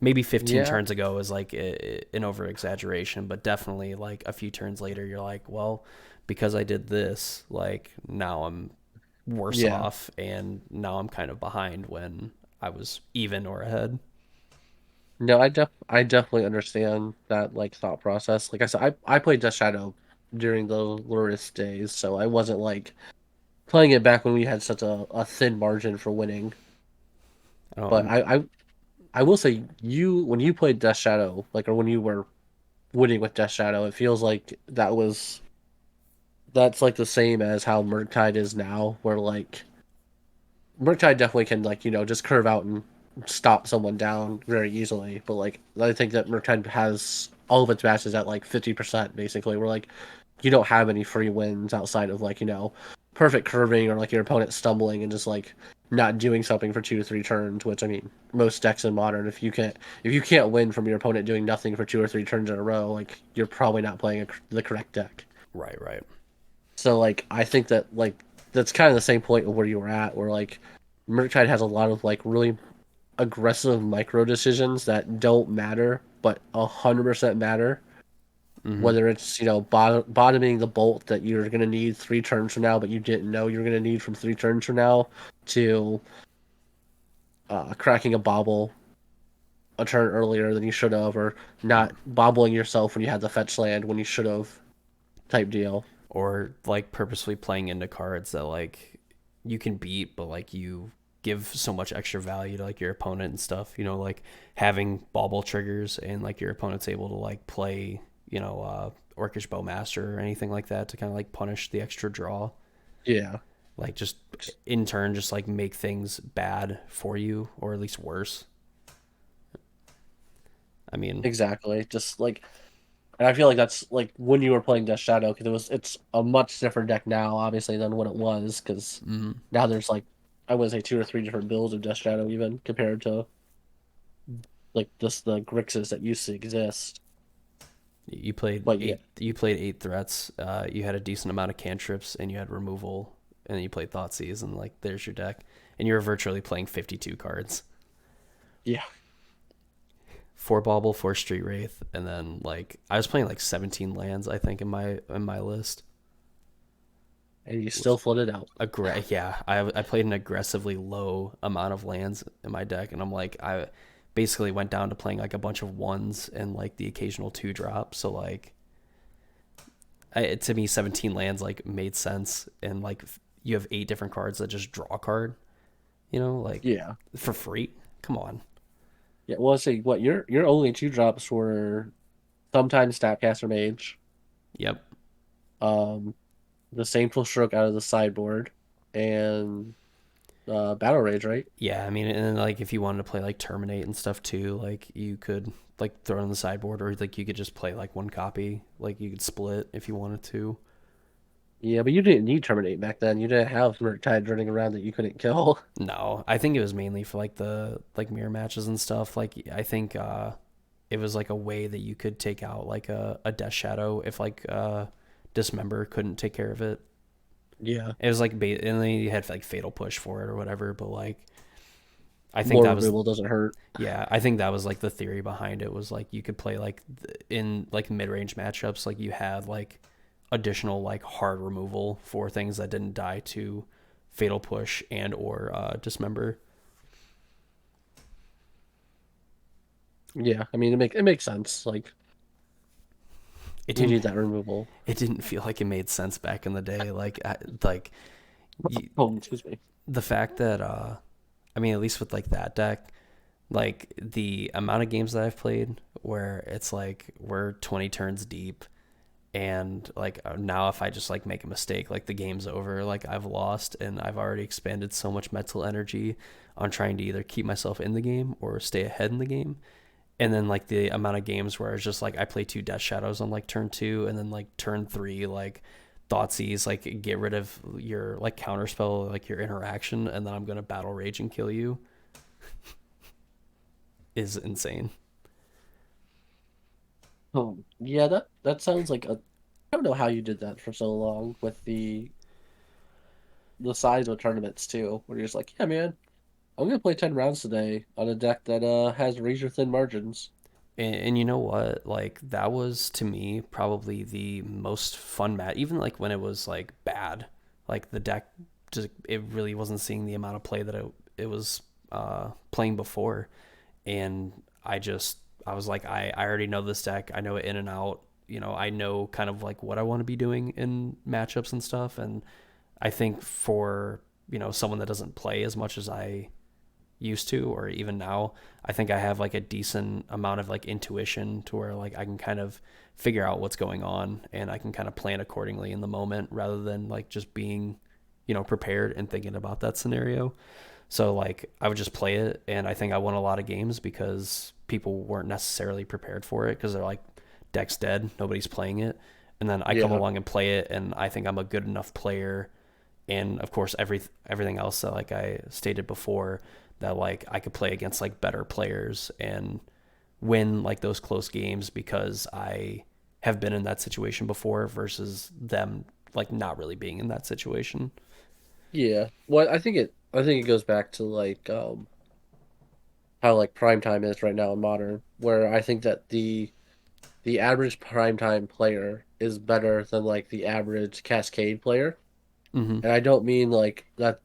Speaker 1: Maybe 15
Speaker 2: Yeah,
Speaker 1: turns ago is like an over exaggeration, but definitely like a few turns later, you're like, well, because I did this, like now I'm worse
Speaker 2: yeah.
Speaker 1: off, and now I'm kind of behind when I was even or ahead.
Speaker 2: No, I definitely understand that like thought process. Like I said, I played Death Shadow during the Luris days, so I wasn't like playing it back when we had such a thin margin for winning. But
Speaker 1: Um,
Speaker 2: I will say you when you played Death Shadow, like or when you were winning with Death Shadow, it feels like that's like the same as how Murktide is now, where like Murktide definitely can like, just curve out and stop someone down very easily. But like I think that Murktide has all of its matches at like 50% basically. Where like you don't have any free wins outside of like, perfect curving or like your opponent stumbling and just like not doing something for 2 or 3 turns, which I mean most decks in modern, if you can't win from your opponent doing nothing for 2 or 3 turns in a row, like you're probably not playing the correct deck.
Speaker 1: right, right.
Speaker 2: So like I think that like that's kind of the same point of where you were at, where like Murktide has a lot of like really aggressive micro decisions that don't matter, but 100% matter.
Speaker 1: Mm-hmm.
Speaker 2: Whether it's bottoming the bolt that you're gonna need 3 turns from now, but you didn't know you're gonna need from 3 turns from now, to cracking a bobble a turn earlier than you should have, or not bobbling yourself when you had the fetch land when you should have, type deal.
Speaker 1: Or like purposely playing into cards that like you can beat, but like you give so much extra value to like your opponent and stuff. You know, like having bauble triggers and like your opponent's able to like play, Orcish Bowmaster or anything like that to kind of like punish the extra draw.
Speaker 2: Yeah,
Speaker 1: Like just in turn, just like make things bad for you or at least worse. I mean,
Speaker 2: exactly. Just like, and I feel like that's like when you were playing Death Shadow, because it's a much different deck now, obviously, than when it was, because
Speaker 1: mm,
Speaker 2: now there's like, I would say 2 or 3 different builds of Death Shadow, even compared to like just the Grixis that used to exist.
Speaker 1: you played
Speaker 2: But yeah,
Speaker 1: eight. You played 8 threats. You had a decent amount of cantrips, and you had removal, and then you played Thoughtseize, and like there's your deck, and you were virtually playing 52 cards,
Speaker 2: yeah,
Speaker 1: 4 Bauble, 4 Street Wraith, and then like I was playing like 17 lands, I think, in my list.
Speaker 2: and you
Speaker 1: Which
Speaker 2: still flooded out.
Speaker 1: yeah, I played an aggressively low amount of lands in my deck, and I'm like I basically went down to playing like a bunch of ones and like the occasional 2 drop. So like to me 17 lands like made sense, and like you have 8 different cards that just draw a card, like
Speaker 2: Yeah,
Speaker 1: for free. Come on.
Speaker 2: yeah. Well, let's see. What your only 2 drops were sometimes Snapcaster Mage,
Speaker 1: Yep.
Speaker 2: um, the Saintful Stroke out of the sideboard, and Battle Rage, right?
Speaker 1: Yeah, I mean, and then, like if you wanted to play like Terminate and stuff too, like you could like throw it on the sideboard, or like you could just play like one copy, like you could split if you wanted to.
Speaker 2: Yeah, but you didn't need Terminate back then. You didn't have Murktide running around that you couldn't kill.
Speaker 1: No, I think it was mainly for like the like mirror matches and stuff. Like I think it was like a way that you could take out like a Death Shadow if like Dismember couldn't take care of it.
Speaker 2: Yeah,
Speaker 1: It was like and then you had like Fatal Push for it or whatever, but like I think
Speaker 2: more
Speaker 1: that was
Speaker 2: removal doesn't hurt.
Speaker 1: yeah, I think that was like the theory behind it was like you could play like in like mid-range matchups, like you had like additional like hard removal for things that didn't die to Fatal Push and or Dismember.
Speaker 2: Yeah, I mean it makes sense. Like
Speaker 1: It
Speaker 2: you
Speaker 1: didn't
Speaker 2: need that removal.
Speaker 1: it didn't feel like it made sense back in the day. Like you,
Speaker 2: Oh, excuse me.
Speaker 1: the fact that I mean, at least with like that deck, like the amount of games that I've played where it's like we're 20 turns deep, and like now if I just like make a mistake, like the game's over, like I've lost, and I've already expended so much mental energy on trying to either keep myself in the game or stay ahead in the game. And then like the amount of games where it's just like I play 2 Death Shadows on like turn 2, and then like turn 3 like Thoughtseize like get rid of your like counterspell, like your interaction, and then I'm gonna Battle Rage and kill you is insane.
Speaker 2: Oh, yeah, that sounds like a. I don't know how you did that for so long with the size of tournaments too, where you're just like, yeah, man, I'm gonna play 10 rounds today on a deck that has razor thin margins.
Speaker 1: And you know what? Like that was to me probably the most fun match. Even like when it was like bad, like the deck just it really wasn't seeing the amount of play that it was playing before, and I was like I already know this deck. I know it in and out. I know kind of like what I want to be doing in matchups and stuff. And I think for someone that doesn't play as much as I used to, or even now, I think I have like a decent amount of like intuition to where like I can kind of figure out what's going on, and I can kind of plan accordingly in the moment rather than like just being prepared and thinking about that scenario. So like I would just play it, and I think I won a lot of games because people weren't necessarily prepared for it because they're like, deck's dead, nobody's playing it. And then I come
Speaker 2: Yeah,
Speaker 1: along and play it, and I think I'm a good enough player, and of course everything else that like I stated before, that like I could play against like better players and win like those close games because I have been in that situation before versus them like not really being in that situation.
Speaker 2: yeah. Well, I think it goes back to like how like prime time is right now in modern, where I think that the average prime time player is better than like the average Cascade player.
Speaker 1: Hmm.
Speaker 2: And I don't mean like that,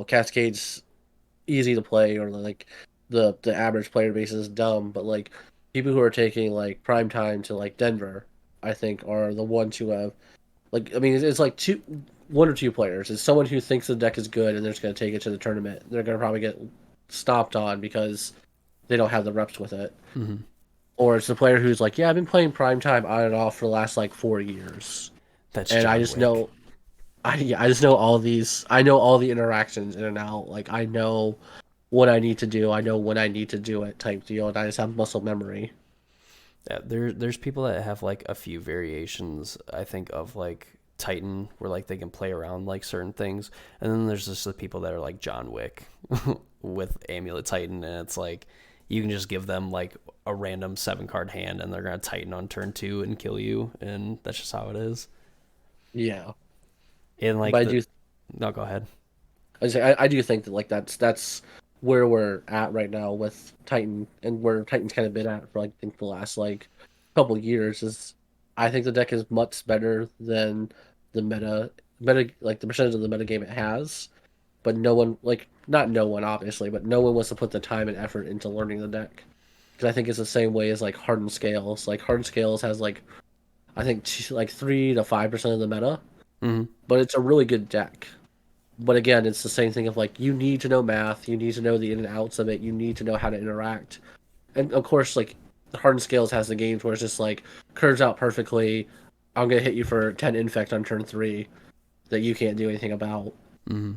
Speaker 2: Cascade's easy to play or like the average player base is dumb, but like people who are taking like prime time to like Denver, I think are the ones who have like, I mean it's like one or two players. It's someone who thinks the deck is good and they're just gonna take it to the tournament. They're gonna probably get stomped on because they don't have the reps with it.
Speaker 1: Hmm.
Speaker 2: Or it's the player who's like, yeah, I've been playing prime time on and off for the last like 4 years,
Speaker 1: That's
Speaker 2: and I
Speaker 1: John
Speaker 2: just
Speaker 1: Wick.
Speaker 2: know, I just know all these. I know all the interactions in and out. Like I know what I need to do. I know when I need to do it, type deal, and I just have muscle memory.
Speaker 1: Yeah, there's people that have like a few variations, I think, of like Titan where like they can play around like certain things. And then there's just the people that are like John Wick with Amulet Titan, and it's like you can just give them like a random 7 card hand and they're gonna Titan on turn 2 and kill you, and that's just how it is.
Speaker 2: Yeah,
Speaker 1: And
Speaker 2: but
Speaker 1: like
Speaker 2: I
Speaker 1: the
Speaker 2: do.
Speaker 1: no, go ahead.
Speaker 2: I do think that like that's where we're at right now with Titan and where Titan's kind of been at for like I think the last like couple years is I think the deck is much better than the meta like the percentage of the meta game it has, but no one like not no one obviously, but no one wants to put the time and effort into learning the deck because I think it's the same way as like Hardened Scales. Like Hardened Scales has like I think like 3 to 5% of the meta,
Speaker 1: Hmm.
Speaker 2: but it's a really good deck. But again, it's the same thing of like you need to know math, you need to know the in and outs of it, you need to know how to interact. And of course, like the Hardened Scales has the games where it's just like curves out perfectly. I'm gonna hit you for 10 infect on turn 3 that you can't do anything about.
Speaker 1: Hmm.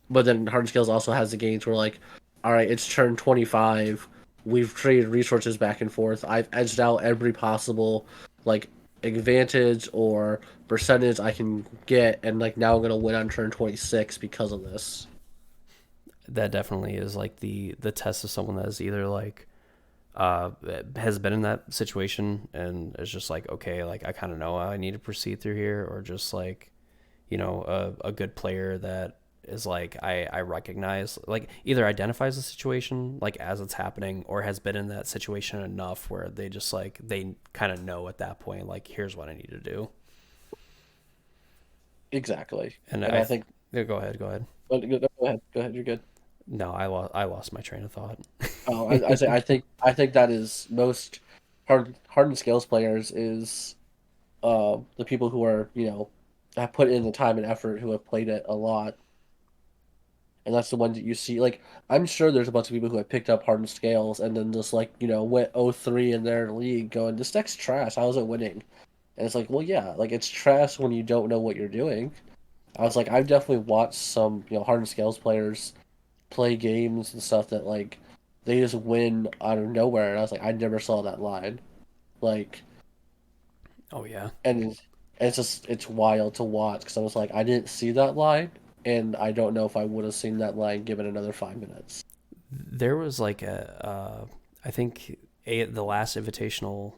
Speaker 2: But then Hardened Scales also has the games where like, all right, it's turn 25. We've traded resources back and forth. I've edged out every possible like advantage or percentage I can get, and like now I'm gonna win on turn 26 because of this.
Speaker 1: That definitely is like the test of someone that is either like uh has been in that situation and is just like, okay, like I kind of know how I need to proceed through here, or just like, a good player that is like, I recognize, like either identifies the situation like as it's happening, or has been in that situation enough where they just like they kind of know at that point like, here's what I need to do.
Speaker 2: Exactly.
Speaker 1: And
Speaker 2: And I think,
Speaker 1: yeah, go ahead, go ahead.
Speaker 2: go ahead, you're good.
Speaker 1: No, I lost my train of thought.
Speaker 2: Oh, I say I think that is most hardened scales players is the people who are have put in the time and effort who have played it a lot, and that's the ones that you see. Like I'm sure there's a bunch of people who have picked up hardened scales and then just like went 0-3 in their league, going this deck's trash. How is it winning? And it's like, well, yeah, like it's trash when you don't know what you're doing. I was like, I've definitely watched some hardened scales players play games and stuff that like they just win out of nowhere, and I was like, I never saw that line. Like,
Speaker 1: Oh yeah.
Speaker 2: and it's just it's wild to watch because I was like, I didn't see that line, and I don't know if I would have seen that line given another 5 minutes.
Speaker 1: There was like I think the last invitational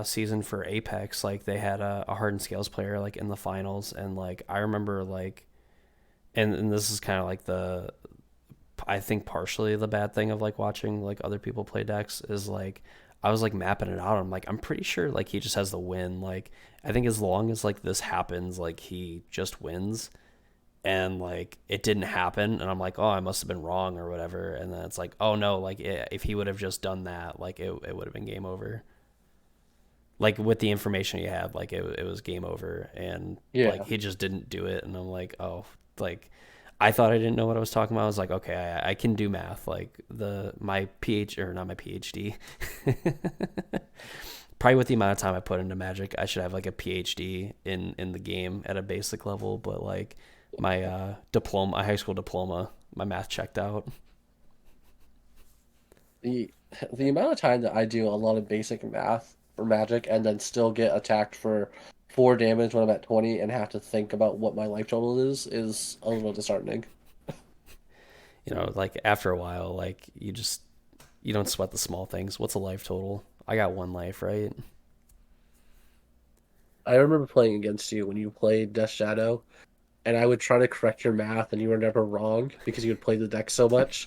Speaker 1: season for Apex, like they had a hardened scales player like in the finals, and like I remember like, and this is kind of like the, I think partially the bad thing of like watching like other people play decks is like, I was like mapping it out. I'm like, I'm pretty sure like he just has the win. Like I think as long as like this happens, like he just wins. And like it didn't happen, and I'm like, oh, I must have been wrong or whatever. And then it's like, oh no, like if he would have just done that, like it would have been game over. Like with the information he had, like it was game over, and like
Speaker 2: Yeah,
Speaker 1: he just didn't do it. And I'm like, oh, like I thought I didn't know what I was talking about. I was like, okay, I can do math. Like my PH, or not my PhD. Probably with the amount of time I put into Magic, I should have like a PhD in the game at a basic level. But like my diploma, my high school diploma, my math checked out.
Speaker 2: the the amount of time that I do a lot of basic math for Magic and then still get attacked for 4 damage when I'm at 20 and have to think about what my life total is a little disheartening.
Speaker 1: Like after a while, like you don't sweat the small things. What's a life total? I got one life, right?
Speaker 2: I remember playing against you when you played Death Shadow, and I would try to correct your math, and you were never wrong because you would play the deck so much.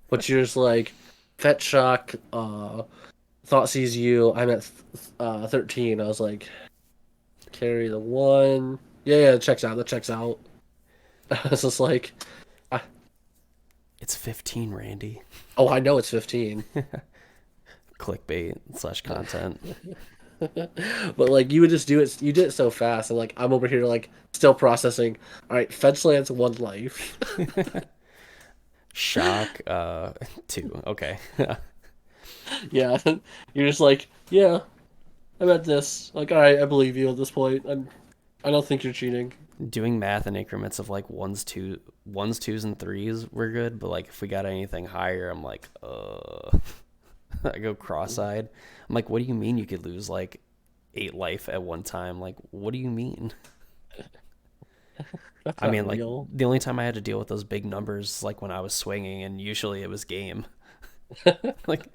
Speaker 2: but you're just like Fetch Shock, Thought sees you. I'm at 13. I was like, carry the one. Yeah, yeah, that checks out. That checks out. I was just like, I,
Speaker 1: It's 15, Randy.
Speaker 2: oh, I know it's 15.
Speaker 1: Clickbait slash content.
Speaker 2: But like you would just do it. You did it so fast, and like I'm over here like still processing. All right, Fetch lands one life.
Speaker 1: Shock, 2. Okay.
Speaker 2: Yeah, you're just like, yeah, I'm at this. Like, all right, I believe you at this point. I don't think you're cheating.
Speaker 1: Doing math in increments of like ones, twos, and threes were good, but like if we got anything higher, I'm like, I go cross-eyed. I'm like, what do you mean you could lose like 8 life at one time? Like, what do you mean?
Speaker 2: That's
Speaker 1: I
Speaker 2: not
Speaker 1: mean, like
Speaker 2: real.
Speaker 1: the only time I had to deal with those big numbers, like when I was swinging, and usually it was game. Like,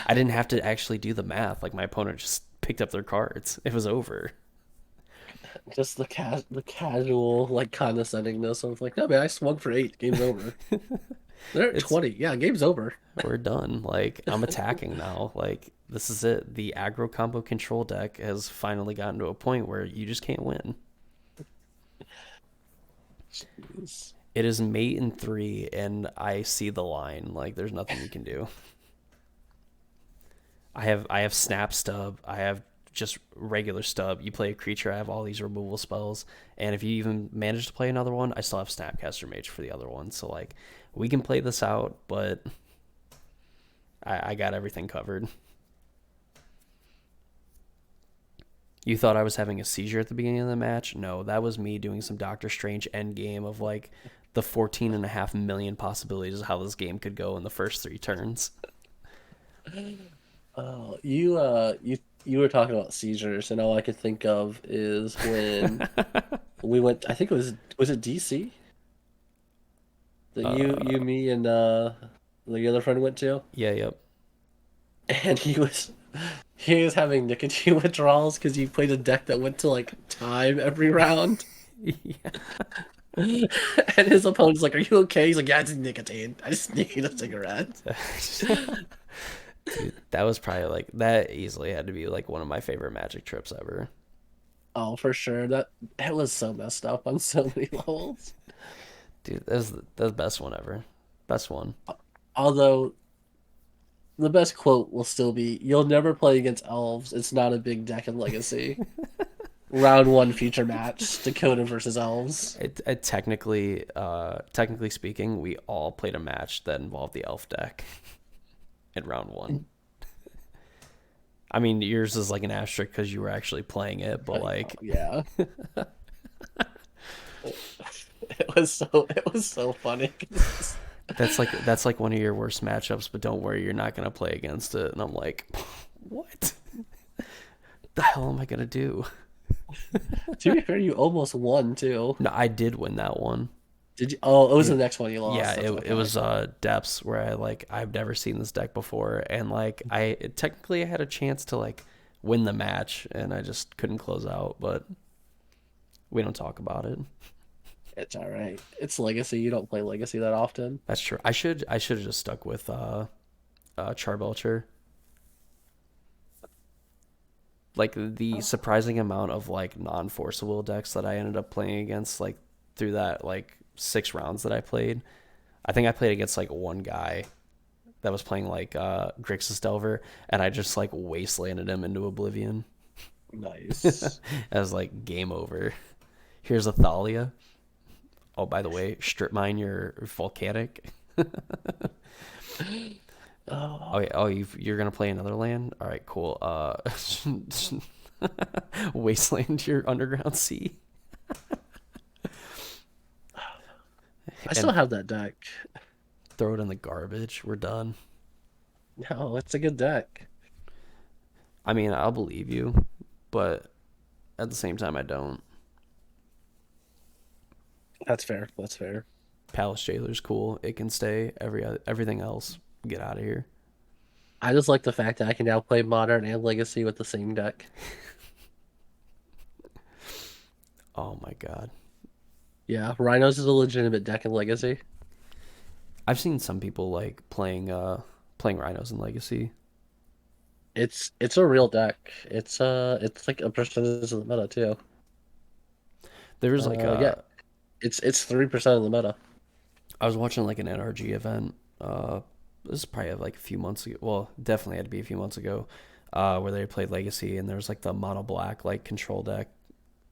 Speaker 1: I didn't have to actually do the math. Like my opponent just picked up their cards. It was over.
Speaker 2: Just the casual like condescendingness of like, no man, I swung for 8. Game's over. They're at
Speaker 1: It's
Speaker 2: 20. Yeah, game's over.
Speaker 1: We're done. Like I'm attacking now. Like this is it. The aggro combo control deck has finally gotten to a point where you just can't win.
Speaker 2: Jeez.
Speaker 1: It is mate in 3, and I see the line. Like there's nothing you can do. I have snap stub. I have just regular stub. You play a creature, I have all these removal spells, and if you even manage to play another one, I still have Snapcaster Mage for the other one. So like we can play this out, but I got everything covered. You thought I was having a seizure at the beginning of the match? No, that was me doing some Doctor Strange end game of like the 14.5 million possibilities of how this game could go in the first 3 turns.
Speaker 2: Oh, you were talking about seizures, and all I could think of is when we went. I think it was it DC that you me and the other friend went to,
Speaker 1: Yeah, yep.
Speaker 2: and he was having nicotine withdrawals because he played a deck that went to like time every round,
Speaker 1: Yeah.
Speaker 2: and his opponent's like, "Are you okay?" He's like, "Yeah, it's nicotine. I just need a cigarette."
Speaker 1: Dude, that was probably like that easily had to be like one of my favorite Magic trips ever.
Speaker 2: Oh, for sure. That it was so messed up on so many levels.
Speaker 1: Dude, that was the best one ever. Best one.
Speaker 2: Although the best quote will still be, "You'll never play against elves. It's not a big deck in Legacy." Round one feature match, Dakota versus elves.
Speaker 1: Technically speaking, we all played a match that involved the elf deck in round one. I mean, yours is like an asterisk because you were actually playing it, but like,
Speaker 2: Yeah, it was so funny.
Speaker 1: that's like one of your worst matchups. But don't worry, you're not gonna play against it. And I'm like, what the hell am I gonna do?
Speaker 2: To be fair, you almost won too.
Speaker 1: No, I did win that one.
Speaker 2: Did you? Oh, it was the
Speaker 1: It,
Speaker 2: next one you
Speaker 1: yeah,
Speaker 2: lost. That's
Speaker 1: it
Speaker 2: okay.
Speaker 1: was depths where I've never seen this deck before, and like technically I had a chance to like win the match, and I just couldn't close out. But we don't talk about it.
Speaker 2: It's all right. It's Legacy. You don't play Legacy that often.
Speaker 1: That's true. I should have just stuck with Charbelcher. Like the surprising amount of like non-forceable decks that I ended up playing against like through that like 6 rounds that I played. I think I played against like one guy that was playing like Grixis Delver, and I just like wastelanded him into oblivion.
Speaker 2: Nice.
Speaker 1: I was like, game over. Here's a Thalia. Oh, by the way, strip mine your volcanic. Oh
Speaker 2: Oh,
Speaker 1: yeah. Oh, you're gonna play another land. All right, cool. Wasteland your underground sea,
Speaker 2: I still
Speaker 1: and
Speaker 2: have that deck.
Speaker 1: throw it in the garbage. We're done.
Speaker 2: No, it's a good deck.
Speaker 1: I mean, I'll believe you, but at the same time, I don't.
Speaker 2: That's fair. That's fair.
Speaker 1: Palace Jailer's cool. It can stay. Everything else, get out of here.
Speaker 2: I just like the fact that I can now play Modern and Legacy with the same deck.
Speaker 1: Oh my god.
Speaker 2: Yeah, Rhinos is a legitimate deck in Legacy.
Speaker 1: I've seen some people like playing rhinos in Legacy.
Speaker 2: It's a real deck. It's like a percentage of the meta too.
Speaker 1: There was like
Speaker 2: Yeah, it's 3% of the meta.
Speaker 1: I was watching like an NRG event. This is probably like a few months ago. Well, definitely had to be a few months ago, where they played Legacy, and there was like the mono black like control deck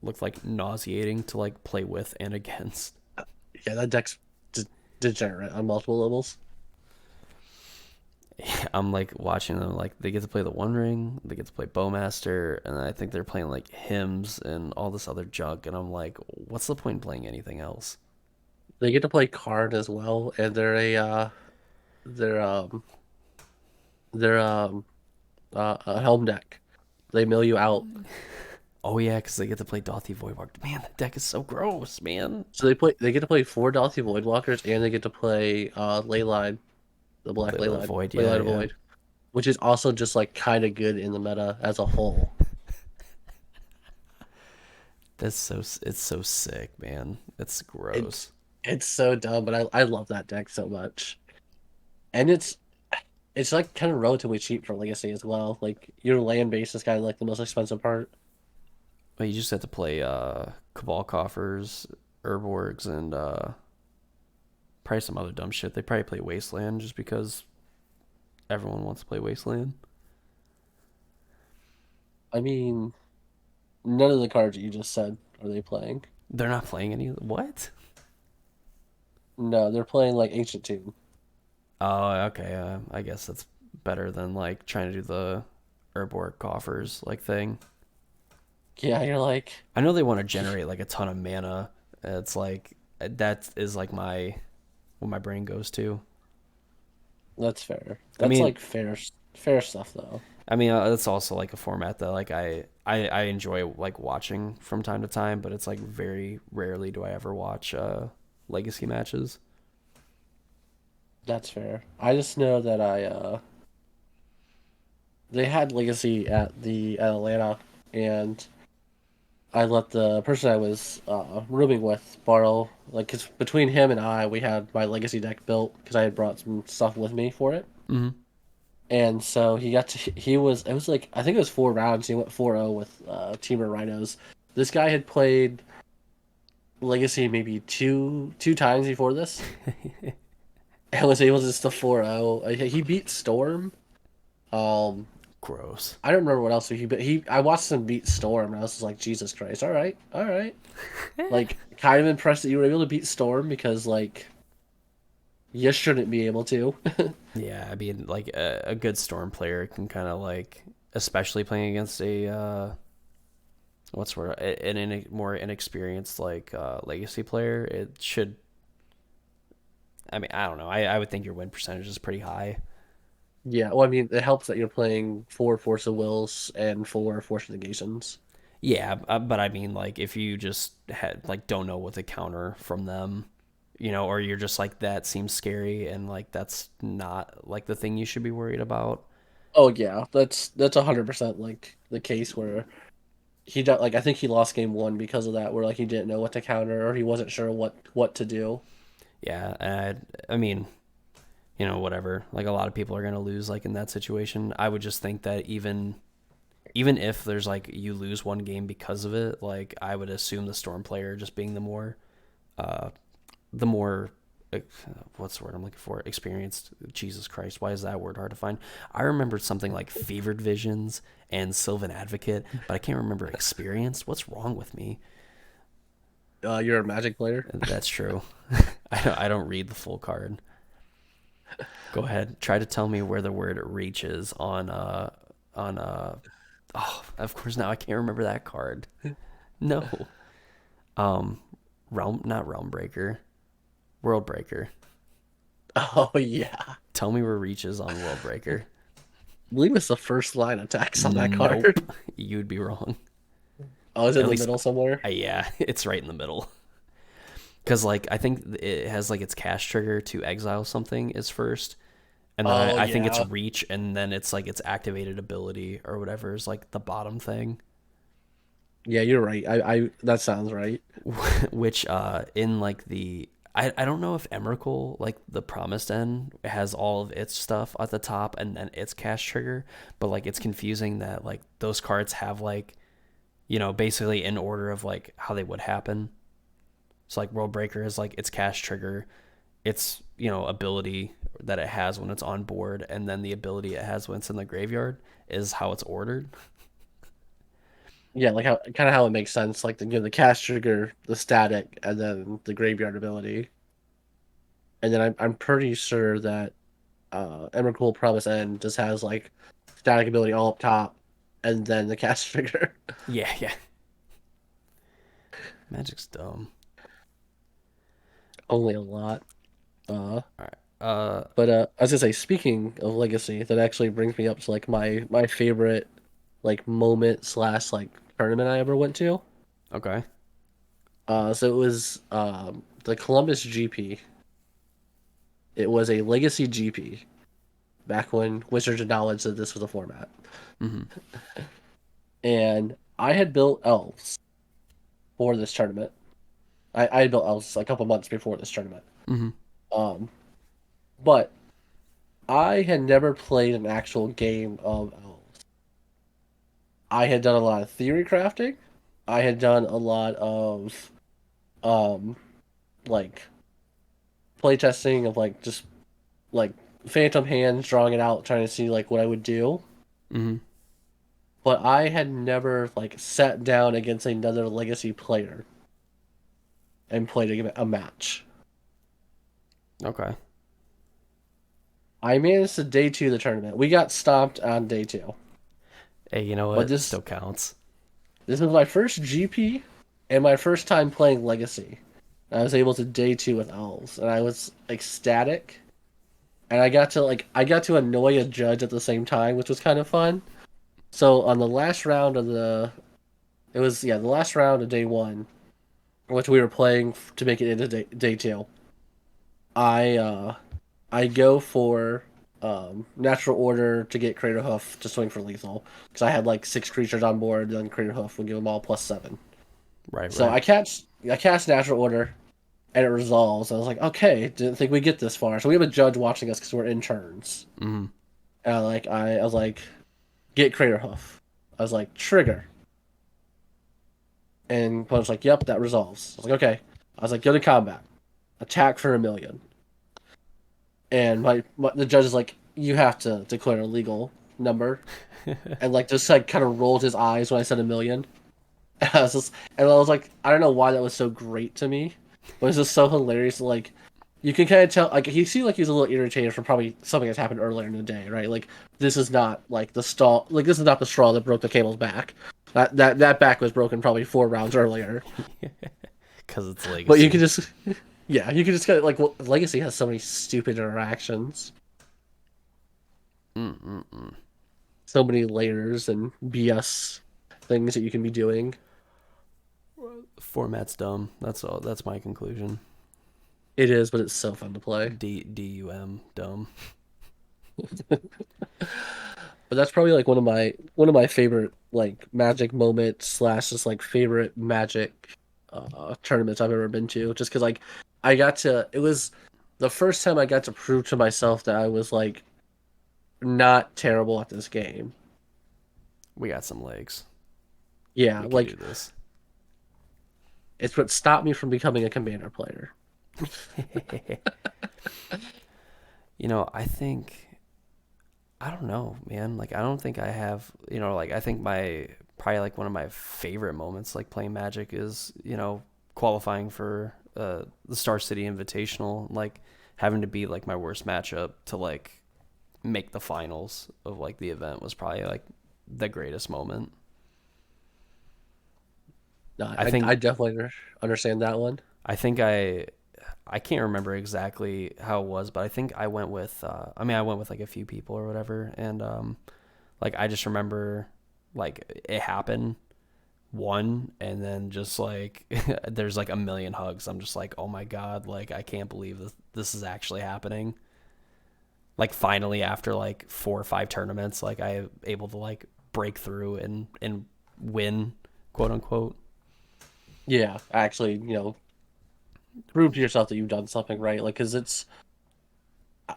Speaker 1: looked like nauseating to like play with and against.
Speaker 2: Yeah, that deck's degenerate on multiple levels.
Speaker 1: I'm like watching them like they get to play the One Ring, they get to play Bowmaster, and I think they're playing like hymns and all this other junk, and I'm like, what's the point in playing anything else?
Speaker 2: They get to play Karn as well, and they're they're a helm deck. They mill you out.
Speaker 1: Oh yeah, because they get to play Dauthi Voidwalker. Man, that deck is so gross, man.
Speaker 2: So they get to play four Dauthi Voidwalkers, and they get to play Leyline, the black
Speaker 1: The Void, yeah,
Speaker 2: Leyline
Speaker 1: yeah.
Speaker 2: Void, which is also just like kind of good in the meta as a whole.
Speaker 1: It's so sick, man. It's
Speaker 2: It's
Speaker 1: gross.
Speaker 2: it's so dumb, but I love that deck so much. And it's like kind of relatively cheap for Legacy as well. Like your land base is kind of like the most expensive part.
Speaker 1: Well, you just have to play Cabal Coffers, Urborgs, and probably some other dumb shit. They probably play Wasteland just because everyone wants to play Wasteland.
Speaker 2: I mean, none of the cards you just said are they playing.
Speaker 1: They're not playing any. What?
Speaker 2: No, they're playing like Ancient Tomb.
Speaker 1: Oh, okay. I guess that's better than like trying to do the Urborg Coffers like thing.
Speaker 2: Yeah, you're like,
Speaker 1: I know they want to generate like a ton of mana. It's like that is like my what my brain goes to.
Speaker 2: that's fair.
Speaker 1: I
Speaker 2: That's
Speaker 1: mean,
Speaker 2: like fair stuff though.
Speaker 1: it's also like a format that like I enjoy like watching from time to time, but it's like very rarely do I ever watch legacy matches.
Speaker 2: That's fair. I just know that they had Legacy at Atlanta, and I let the person I was rooming with borrow, like, cause between him and I, we had my Legacy deck built because I had brought some stuff with me for it.
Speaker 1: Hmm.
Speaker 2: And so it was like, I think it was 4 rounds. He went 4-0 with Teamer Rhinos. This guy had played Legacy maybe two times before this and was able to just to 4-0. He beat Storm. Um,
Speaker 1: Gross.
Speaker 2: I don't remember what else I watched him beat Storm, and I was just like, Jesus Christ! All right. Like, kind of impressed that you were able to beat Storm because like you shouldn't be able to.
Speaker 1: Yeah, I mean, like a good storm player can kind of like, especially playing against a what's the word, more inexperienced like legacy player. It should. I mean, I don't know. I would think your win percentage is pretty high.
Speaker 2: Yeah, well, I mean, it helps that you're playing 4 Force of Wills and 4 Force Negations.
Speaker 1: Yeah, but I mean, like, if you just had like don't know what to counter from them, or you're just like that seems scary, and like that's not like the thing you should be worried about.
Speaker 2: Oh yeah, that's 100% like the case where like I think he lost game 1 because of that, where like he didn't know what to counter or he wasn't sure what to do.
Speaker 1: Yeah, and I mean, whatever. Like a lot of people are gonna lose like in that situation. I would just think that even if there's like you lose one game because of it, like I would assume the storm player just being uh the more uh, what's the word I'm looking for? Experienced. Jesus Christ, why is that word hard to find? I remembered something like Fevered Visions and Sylvan Advocate, but I can't remember experienced. What's wrong with me?
Speaker 2: You're a Magic player.
Speaker 1: That's true. I don't read the full card. Go ahead. Try to tell me where the word reach is on. Oh, of course now I can't remember that card. No. Um, not Realm Breaker, World Breaker.
Speaker 2: Oh yeah,
Speaker 1: Tell me where reach is on World Breaker.
Speaker 2: I believe it's the first line attacks on that card.
Speaker 1: Nope, you'd be wrong.
Speaker 2: Oh, it's in
Speaker 1: At
Speaker 2: the
Speaker 1: least,
Speaker 2: middle somewhere.
Speaker 1: yeah, it's right in the middle. Because like I think it has like its cast trigger to exile something is first, and then
Speaker 2: Oh
Speaker 1: I think it's
Speaker 2: yeah,
Speaker 1: reach, and then it's like its activated ability or whatever is like the bottom thing.
Speaker 2: yeah, you're right. I that sounds right.
Speaker 1: Which in like the I don't know if Emrakul, like the Promised End, has all of its stuff at the top and then its cast trigger, but like it's confusing that like those cards have like, basically in order of like how they would happen. So like World Breaker is like its cast trigger, its, ability that it has when it's on board, and then the ability it has when it's in the graveyard is how it's ordered.
Speaker 2: Yeah, like how it makes sense. Like the cast trigger, the static, and then the graveyard ability. And then I'm pretty sure that Emrakul Promise End just has like static ability all up top, and then the cast trigger.
Speaker 1: Yeah, yeah. Magic's dumb.
Speaker 2: Only a lot.
Speaker 1: All right.
Speaker 2: But I was gonna say, speaking of Legacy, that actually brings me up to like my favorite like moment slash like tournament I ever went to.
Speaker 1: Okay.
Speaker 2: So it was the Columbus GP. It was a Legacy GP back when Wizards of Knowledge said this was a format.
Speaker 1: Mhm.
Speaker 2: And I had built elves for this tournament. I had built elves a couple months before this tournament.
Speaker 1: Mhm.
Speaker 2: Um, but I had never played an actual game of elves. I had done a lot of theory crafting. I had done a lot of um like playtesting of like just like phantom hands, drawing it out, trying to see like what I would do.
Speaker 1: Mhm.
Speaker 2: But I had never like sat down against another legacy player and played a match.
Speaker 1: Okay.
Speaker 2: I managed to day two of the tournament. We got stomped on day two.
Speaker 1: Hey, you know
Speaker 2: But
Speaker 1: what?
Speaker 2: this
Speaker 1: Still counts.
Speaker 2: this was my first GP and my first time playing Legacy. I was able to day two with elves, and I was ecstatic. And I got to annoy a judge at the same time, which was kind of fun. So on the last round of the last round of day one, which we were playing to make it into day two. I uh I go for natural order to get Crater Hoof to swing for lethal because I had like 6 creatures on board. Then Crater Hoof would give them all +7.
Speaker 1: Right,
Speaker 2: So
Speaker 1: right.
Speaker 2: I cast natural order and it resolves. I was like, okay, didn't think we'd get this far. So we have a judge watching us because we're in turns.
Speaker 1: Mhm.
Speaker 2: And I was like, get Crater Hoof. I was like, trigger. And opponent's like, yep, that resolves. I was like, okay. I was like, go to combat. Attack for 1,000,000. And the judge is like, you have to declare a legal number. And like just like kind of rolled his eyes when I said 1,000,000. And I was like, I don't know why that was so great to me, but it's just so hilarious. Like, you can kind of tell, like he seemed like he was a little irritated from probably something that's happened earlier in the day, right? Like, this is not like this is not the straw that broke the camel's back. That back was broken probably 4 rounds earlier.
Speaker 1: Because it's
Speaker 2: But you can
Speaker 1: legacy.
Speaker 2: just, yeah, you can just get like, well, Legacy has so many stupid interactions,
Speaker 1: Mm-mm-mm.
Speaker 2: so many layers and BS things that you can be doing.
Speaker 1: Format's dumb. That's all. That's my conclusion.
Speaker 2: It is, but it's so fun to play.
Speaker 1: DUM dumb.
Speaker 2: But that's probably like one of my favorite like Magic moments slash just like favorite Magic tournaments I've ever been to. Just because like it was the first time I got to prove to myself that I was like not terrible at this game.
Speaker 1: We got some legs.
Speaker 2: Yeah,
Speaker 1: We can do
Speaker 2: like
Speaker 1: this.
Speaker 2: it's what stopped me from becoming a Commander player.
Speaker 1: I think I don't know, man. Like I don't think I have, like I think my probably like one of my favorite moments like playing Magic is, qualifying for the Star City Invitational, like having to beat like my worst matchup to like make the finals of like the event was probably like the greatest moment.
Speaker 2: No,
Speaker 1: I
Speaker 2: I
Speaker 1: think
Speaker 2: definitely understand that one.
Speaker 1: I think I can't remember exactly how it was, but I think I went with I went with like a few people or whatever, and like I just remember like it happened one, and then just like there's like a million hugs. I'm just like, oh my god, like I can't believe this is actually happening. Like finally after like 4 or 5 tournaments, like I able to like break through and win, quote unquote.
Speaker 2: Yeah, actually, prove to yourself that you've done something right. Like, cause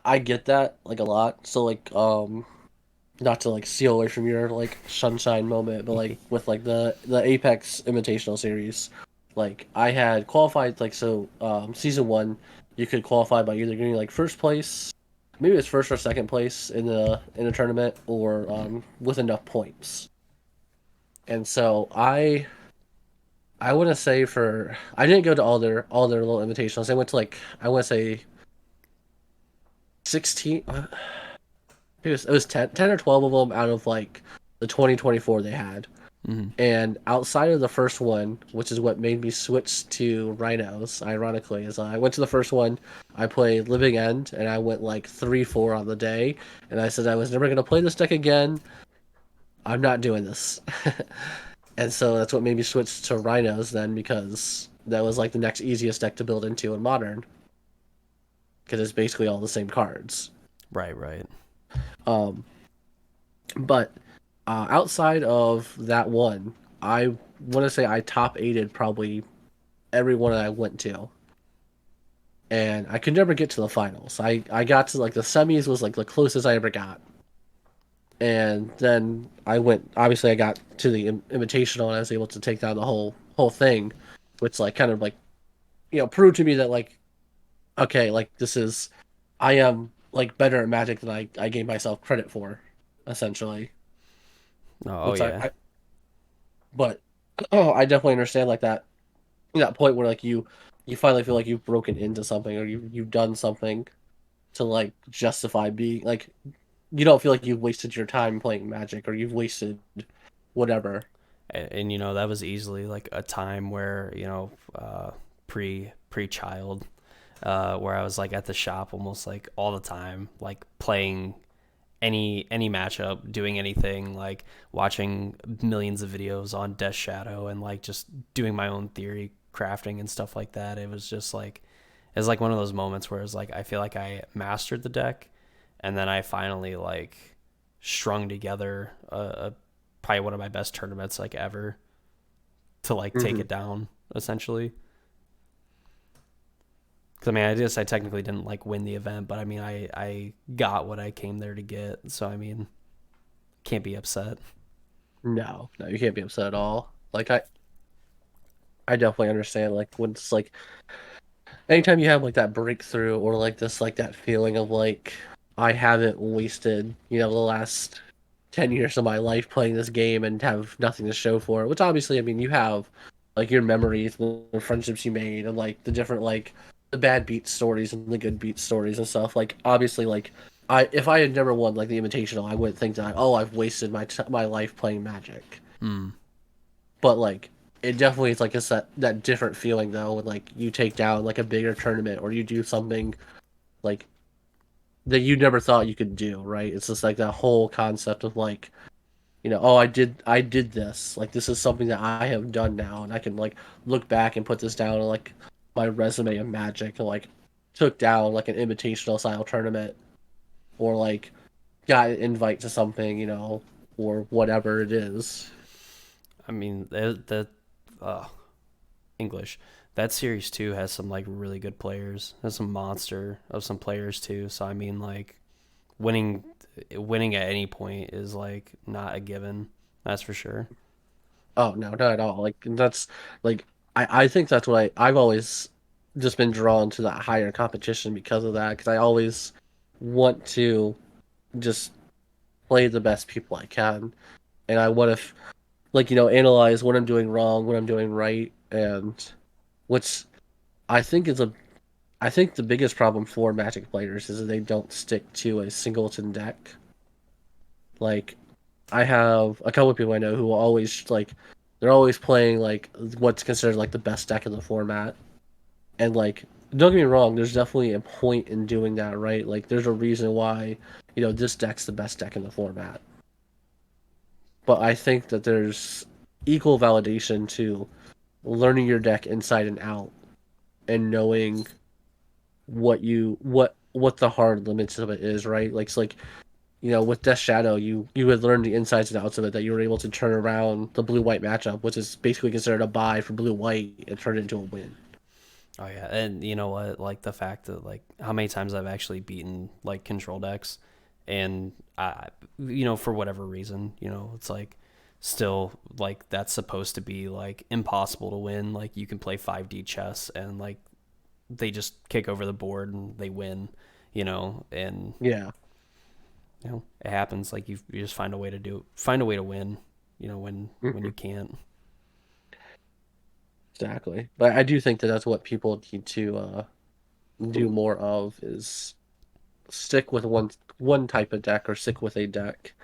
Speaker 2: I get that like a lot. So like, not to like steal away from your like sunshine moment, but like with like the Apex Invitational series, like I had qualified like so season one, you could qualify by either getting like first place, maybe it's first or second place in a tournament, or with enough points. And so I want to say for I didn't go to all their little invitationals. I went to like I want to say 16. It was 10 or 12 of them out of like the 2024 they had.
Speaker 1: Hmm.
Speaker 2: And outside of the first one, which is what made me switch to Rhinos, ironically, is I went to the first one, I played Living End, and I went like 3-4 on the day. And I said I was never going to play this deck again. I'm not doing this. And so that's what made me switch to Rhinos then, because that was like the next easiest deck to build into in Modern, because it's basically all the same cards.
Speaker 1: Right, right.
Speaker 2: Um, but outside of that one, I want to say I top eighted probably everyone I went to, and I could never get to the finals. I got to like the semis was like the closest I ever got, and then I went. Obviously, I got to the invitational and I was able to take down the whole thing, which like kind of like proved to me that like okay, like this is I am like better at Magic than I gave myself credit for, essentially.
Speaker 1: Oh,
Speaker 2: Which
Speaker 1: yeah.
Speaker 2: but oh, I definitely understand like that point where like you finally feel like you've broken into something, or you've done something to like justify being like you don't feel like you've wasted your time playing Magic, or you've wasted whatever.
Speaker 1: And that was easily like a time where pre child, where I was like at the shop almost like all the time, like playing any matchup, doing anything, like watching millions of videos on Death Shadow and like just doing my own theory crafting and stuff like that. It was just like it's like one of those moments where it's like I feel like I mastered the deck, and then I finally like strung together a probably one of my best tournaments like ever to like take
Speaker 2: Hmm.
Speaker 1: it down essentially. Because I mean, I technically didn't like win the event, but I mean, I got what I came there to get. So I mean, can't be upset.
Speaker 2: No, no, you can't be upset at all. Like I definitely understand like when it's like anytime you have like that breakthrough, or like this like that feeling of like I haven't wasted the last 10 years of my life playing this game and have nothing to show for it, which obviously I mean you have like your memories, the friendships you made, and like the different like the bad beat stories and the good beat stories and stuff. Like obviously like I if I had never won like the invitational, I wouldn't think that oh I've wasted my life playing Magic.
Speaker 1: Hmm.
Speaker 2: But like it definitely is like it's that different feeling though when like you take down like a bigger tournament, or you do something like that you never thought you could do, right? It's just like that whole concept of like, oh, I did this. Like this is something that I have done now, and I can like look back and put this down on like my resume of Magic, and like took down like an invitational style tournament, or like got an invite to something, or whatever it is.
Speaker 1: I mean, uh, English. That series too has some like really good players. Has some monster of some players too. So I mean, like winning winning at any point is like not a given. That's for sure.
Speaker 2: Oh no, not at all. Like that's like I think that's what I've always just been drawn to that higher competition because of that. Because I always want to just play the best people I can, and I want to like analyze what I'm doing wrong, what I'm doing right, and what's I think is a I think the biggest problem for Magic players is that they don't stick to a singleton deck. Like I have a couple of people I know who always like they're always playing like what's considered like the best deck in the format. And like don't get me wrong, there's definitely a point in doing that, right? Like there's a reason why, this deck's the best deck in the format. But I think that there's equal validation to learning your deck inside and out, and knowing what the hard limits of it is, right? Like it's like with Death Shadow, you had learned the insides and outs of it, that you were able to turn around the blue white matchup, which is basically considered a buy for blue white, and turn it into a win.
Speaker 1: Oh yeah, and you know what? Like the fact that like how many times I've actually beaten like control decks, and for whatever reason, it's like still like that's supposed to be like impossible to win. Like you can play 5D chess and like they just kick over the board and they win, and
Speaker 2: Yeah.
Speaker 1: it happens. Like you just find a way to find a way to win, when
Speaker 2: Mhm.
Speaker 1: you can't.
Speaker 2: Exactly. But I do think that that's what people need to do more of is stick with one type of deck or stick with a deck.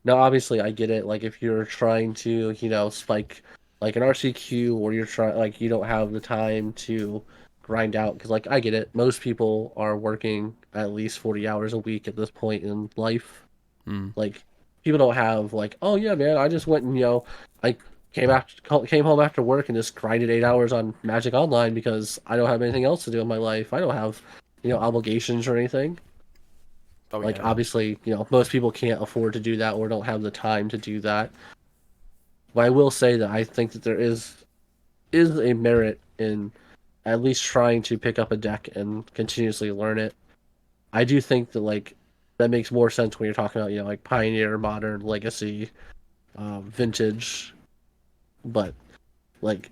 Speaker 2: Now, obviously, I get it. Like if you're trying to, spike like an RCQ, or you're trying like you don't have the time to grind out because like I get it. Most people are working at least 40 hours a week at this point in life.
Speaker 1: Mm.
Speaker 2: Like people don't have like, oh yeah, man, I just went and I came home after work and just grinded 8 hours on Magic Online because I don't have anything else to do in my life. I don't have obligations or anything.
Speaker 1: Oh
Speaker 2: Like
Speaker 1: yeah.
Speaker 2: obviously, most people can't afford to do that or don't have the time to do that. But I will say that I think that there is a merit in at least trying to pick up a deck and continuously learn it. I do think that like that makes more sense when you're talking about like Pioneer, Modern, Legacy, Vintage, but like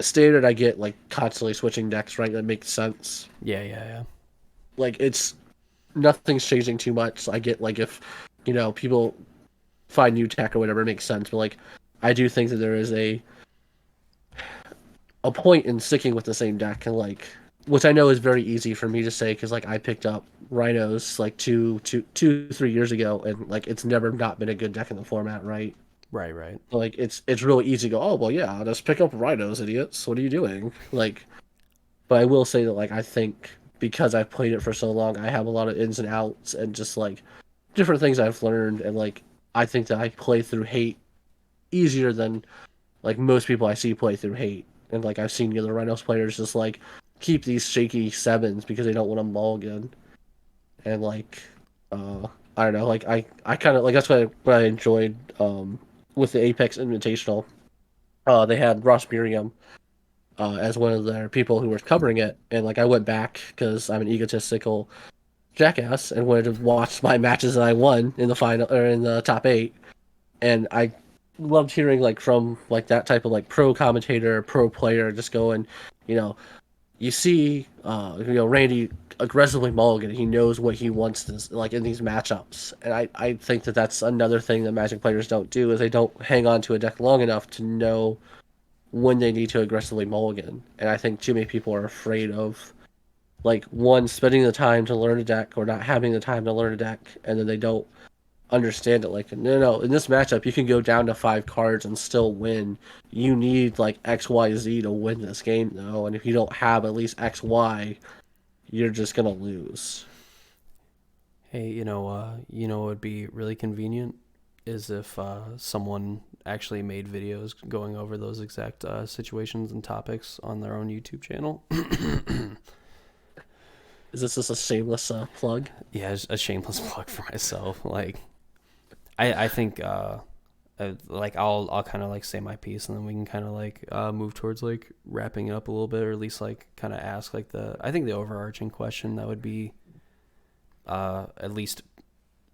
Speaker 2: Standard, I get like constantly switching decks, right? That makes sense.
Speaker 1: Yeah, yeah, yeah.
Speaker 2: Like it's nothing's changing too much. I get like if people find new tech or whatever, it makes sense. But like I do think that there is a point in sticking with the same deck and like which I know is very easy for me to say because like I picked up Rhinos like 3 years ago and like it's never not been a good deck in the format, right?
Speaker 1: Right, right.
Speaker 2: So, like it's really easy to go, oh well, yeah, just pick up Rhinos, idiots. What are you doing? Like, but I will say that like I think because I've played it for so long, I have a lot of ins and outs and just like different things I've learned and like I think that I play through hate easier than like most people I see play through hate. And like I've seen the other Rhinos players just like keep these shaky sevens because they don't want to mulligan. And like I don't know, like I kind of like that's what I enjoyed with the Apex Invitational. They had Ross Miriam as one of their people who was covering it, and like I went back because I'm an egotistical jackass and wanted to watch my matches that I won in the final or in the top eight, and I loved hearing like from like that type of like pro commentator, pro player, just going, you know, you see, Randy aggressively mulligan. He knows what he wants to like in these matchups, and I think that that's another thing that Magic players don't do is they don't hang on to a deck long enough to know when they need to aggressively mulligan. And I think too many people are afraid of like one spending the time to learn a deck or not having the time to learn a deck, and then they don't understand it. Like no, in this matchup you can go down to 5 cards and still win. You need like XYZ to win this game though, and if you don't have at least XY, you're just gonna lose.
Speaker 1: Hey, what would be really convenient is if someone actually made videos going over those exact situations and topics on their own YouTube channel.
Speaker 2: Is this just a shameless plug?
Speaker 1: Yeah, it's a shameless plug for myself. Like, I think like I'll kind of like say my piece and then we can kind of like move towards like wrapping it up a little bit, or at least like kind of ask like I think the overarching question that would be at least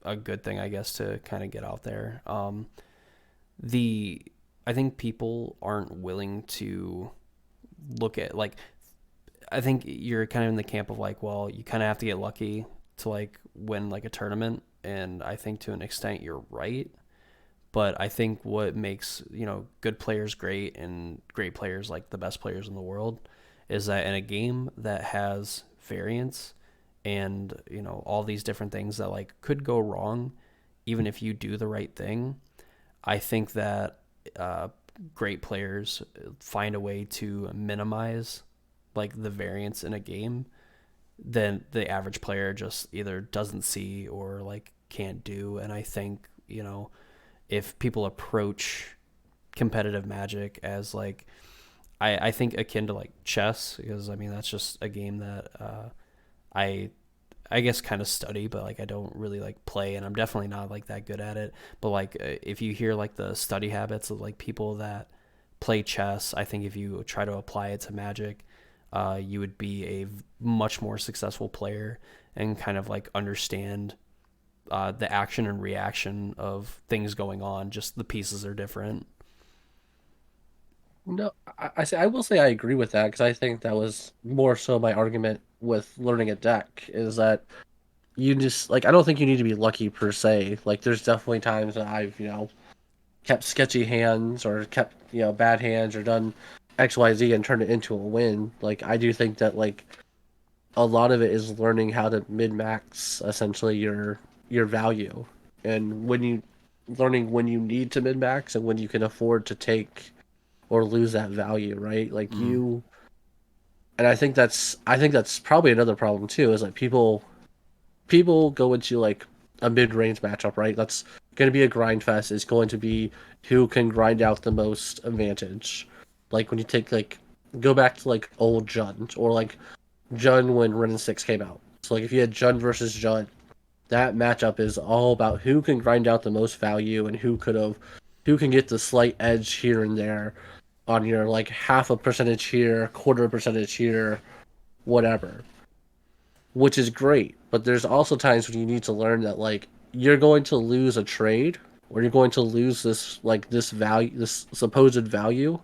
Speaker 1: a good thing, I guess, to kind of get out there. The I think people aren't willing to look at like I think you're kind of in the camp of like, well, you kind of have to get lucky to like win like a tournament, and I think to an extent you're right. But I think what makes good players great and great players like the best players in the world is that in a game that has variance and all these different things that like could go wrong, even if you do the right thing, I think that uh, great players find a way to minimize like the variance in a game then the average player just either doesn't see or like can't do. And I think if people approach competitive Magic as like I think akin to like chess, because I mean that's just a game that I I guess kind of study, but like I don't really like play, and I'm definitely not like that good at it. But like if you hear like the study habits of like people that play chess, I think if you try to apply it to Magic, you would be a much more successful player and kind of like understand the action and reaction of things going on. Just the pieces are different.
Speaker 2: No, I will say I agree with that because I think that was more so my argument with learning a deck is that you just like I don't think you need to be lucky per se. Like there's definitely times that I've kept sketchy hands or kept bad hands or done XYZ and turned it into a win. Like I do think that like a lot of it is learning how to min max essentially your value and when you learning when you need to min max and when you can afford to take or lose that value, right? Like
Speaker 1: Mm.
Speaker 2: you and I think that's probably another problem too, is like people go into like a mid range matchup, right? That's gonna be a grind fest. It's going to be who can grind out the most advantage. Like when you take like go back to like old Jun or like Jun when Ren and Six came out. So like if you had Jun versus Jun, that matchup is all about who can grind out the most value and who can get the slight edge here and there on your like half a percentage here, quarter percentage here, whatever. Which is great, but there's also times when you need to learn that like you're going to lose a trade or you're going to lose this value, this supposed value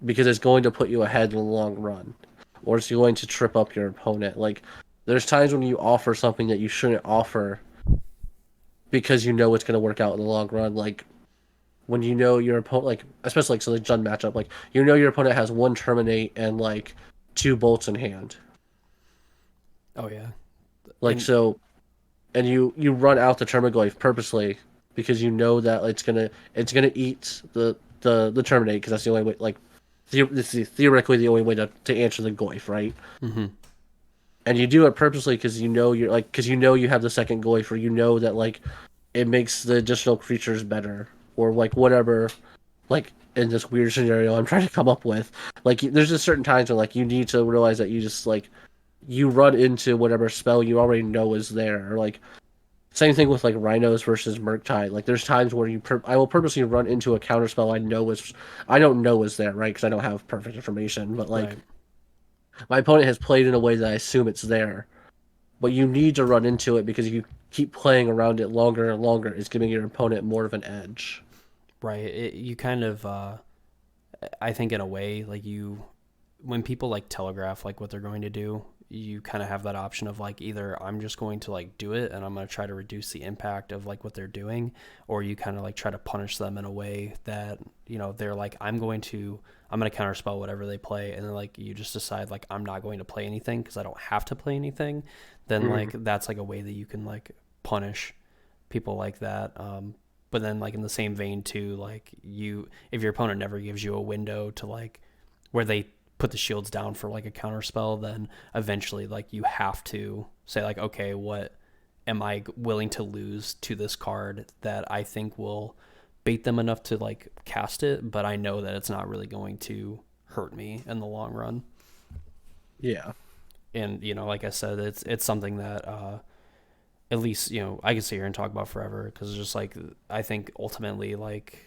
Speaker 2: because it's going to put you ahead in the long run or it's going to trip up your opponent. Like there's times when you offer something that you shouldn't offer because you know it's going to work out in the long run. Like when you know your opponent, like especially like so the Jund matchup, like you know your opponent has one terminate and like two bolts in hand.
Speaker 1: Oh yeah,
Speaker 2: Like
Speaker 1: and
Speaker 2: so, and you run out the Termaglyph purposely because you know that it's gonna eat the terminate because that's the only way. Like this is theoretically the only way to answer the Goyf, right?
Speaker 1: mm-hmm.
Speaker 2: And you do it purposely because you know you have the second Goyf, or you know that like it makes the additional creatures better, or like whatever. Like in this weird scenario I'm trying to come up with, like there's just certain times when like you need to realize that you just like you run into whatever spell you already know is there, or like same thing with like rhinos versus Murktide. Like there's times where I will purposely run into a counterspell I don't know is there, right? Because I don't have perfect information. But like
Speaker 1: Right.
Speaker 2: my opponent has played in a way that I assume it's there. But you need to run into it because if you keep playing around it longer and longer, it's giving your opponent more of an edge.
Speaker 1: Right. You kind of, I think in a way, like when people like telegraph like what they're going to do, you kind of have that option of like either I'm just going to like do it and I'm going to try to reduce the impact of like what they're doing, or you kind of like try to punish them in a way that they're like I'm going to counterspell whatever they play, and then like you just decide like I'm not going to play anything because I don't have to play anything. Then like
Speaker 2: Mm-hmm.
Speaker 1: that's like a way that you can like punish people like that. But then like in the same vein too, like if your opponent never gives you a window to like where they put the shields down for like a counter spell, then eventually like you have to say like, okay, what am I willing to lose to this card that I think will bait them enough to like cast it, but I know that it's not really going to hurt me in the long run.
Speaker 2: Yeah.
Speaker 1: And like I said, it's something that at least I can sit here and talk about forever because it's just like I think ultimately like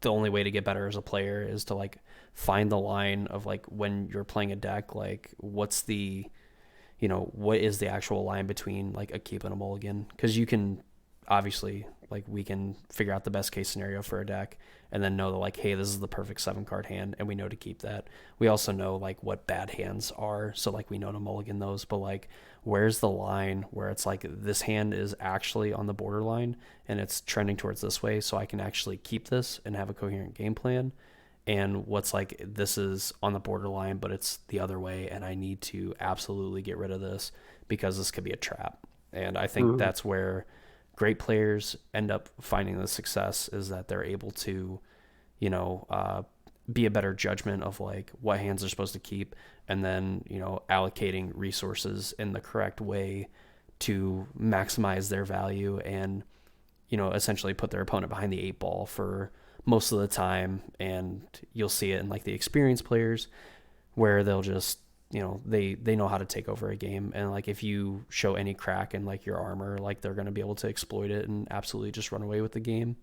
Speaker 1: the only way to get better as a player is to like find the line of like when you're playing a deck, like what is the actual line between like a keep and a mulligan, because you can obviously like we can figure out the best case scenario for a deck and then know that like, hey, this is the perfect 7 card hand and we know to keep that. We also know like what bad hands are, so like we know to mulligan those, but like where's the line where it's like this hand is actually on the borderline and it's trending towards this way, so I can actually keep this and have a coherent game plan, and what's like this is on the borderline but it's the other way and I need to absolutely get rid of this because this could be a trap. And I think
Speaker 2: Mm-hmm.
Speaker 1: that's where great players end up finding the success, is that they're able to you know be a better judgment of like what hands they're supposed to keep, and then allocating resources in the correct way to maximize their value and essentially put their opponent behind the 8 ball for most of the time. And you'll see it in like the experienced players where they'll just they know how to take over a game, and like if you show any crack in like your armor, like they're going to be able to exploit it and absolutely just run away with the game.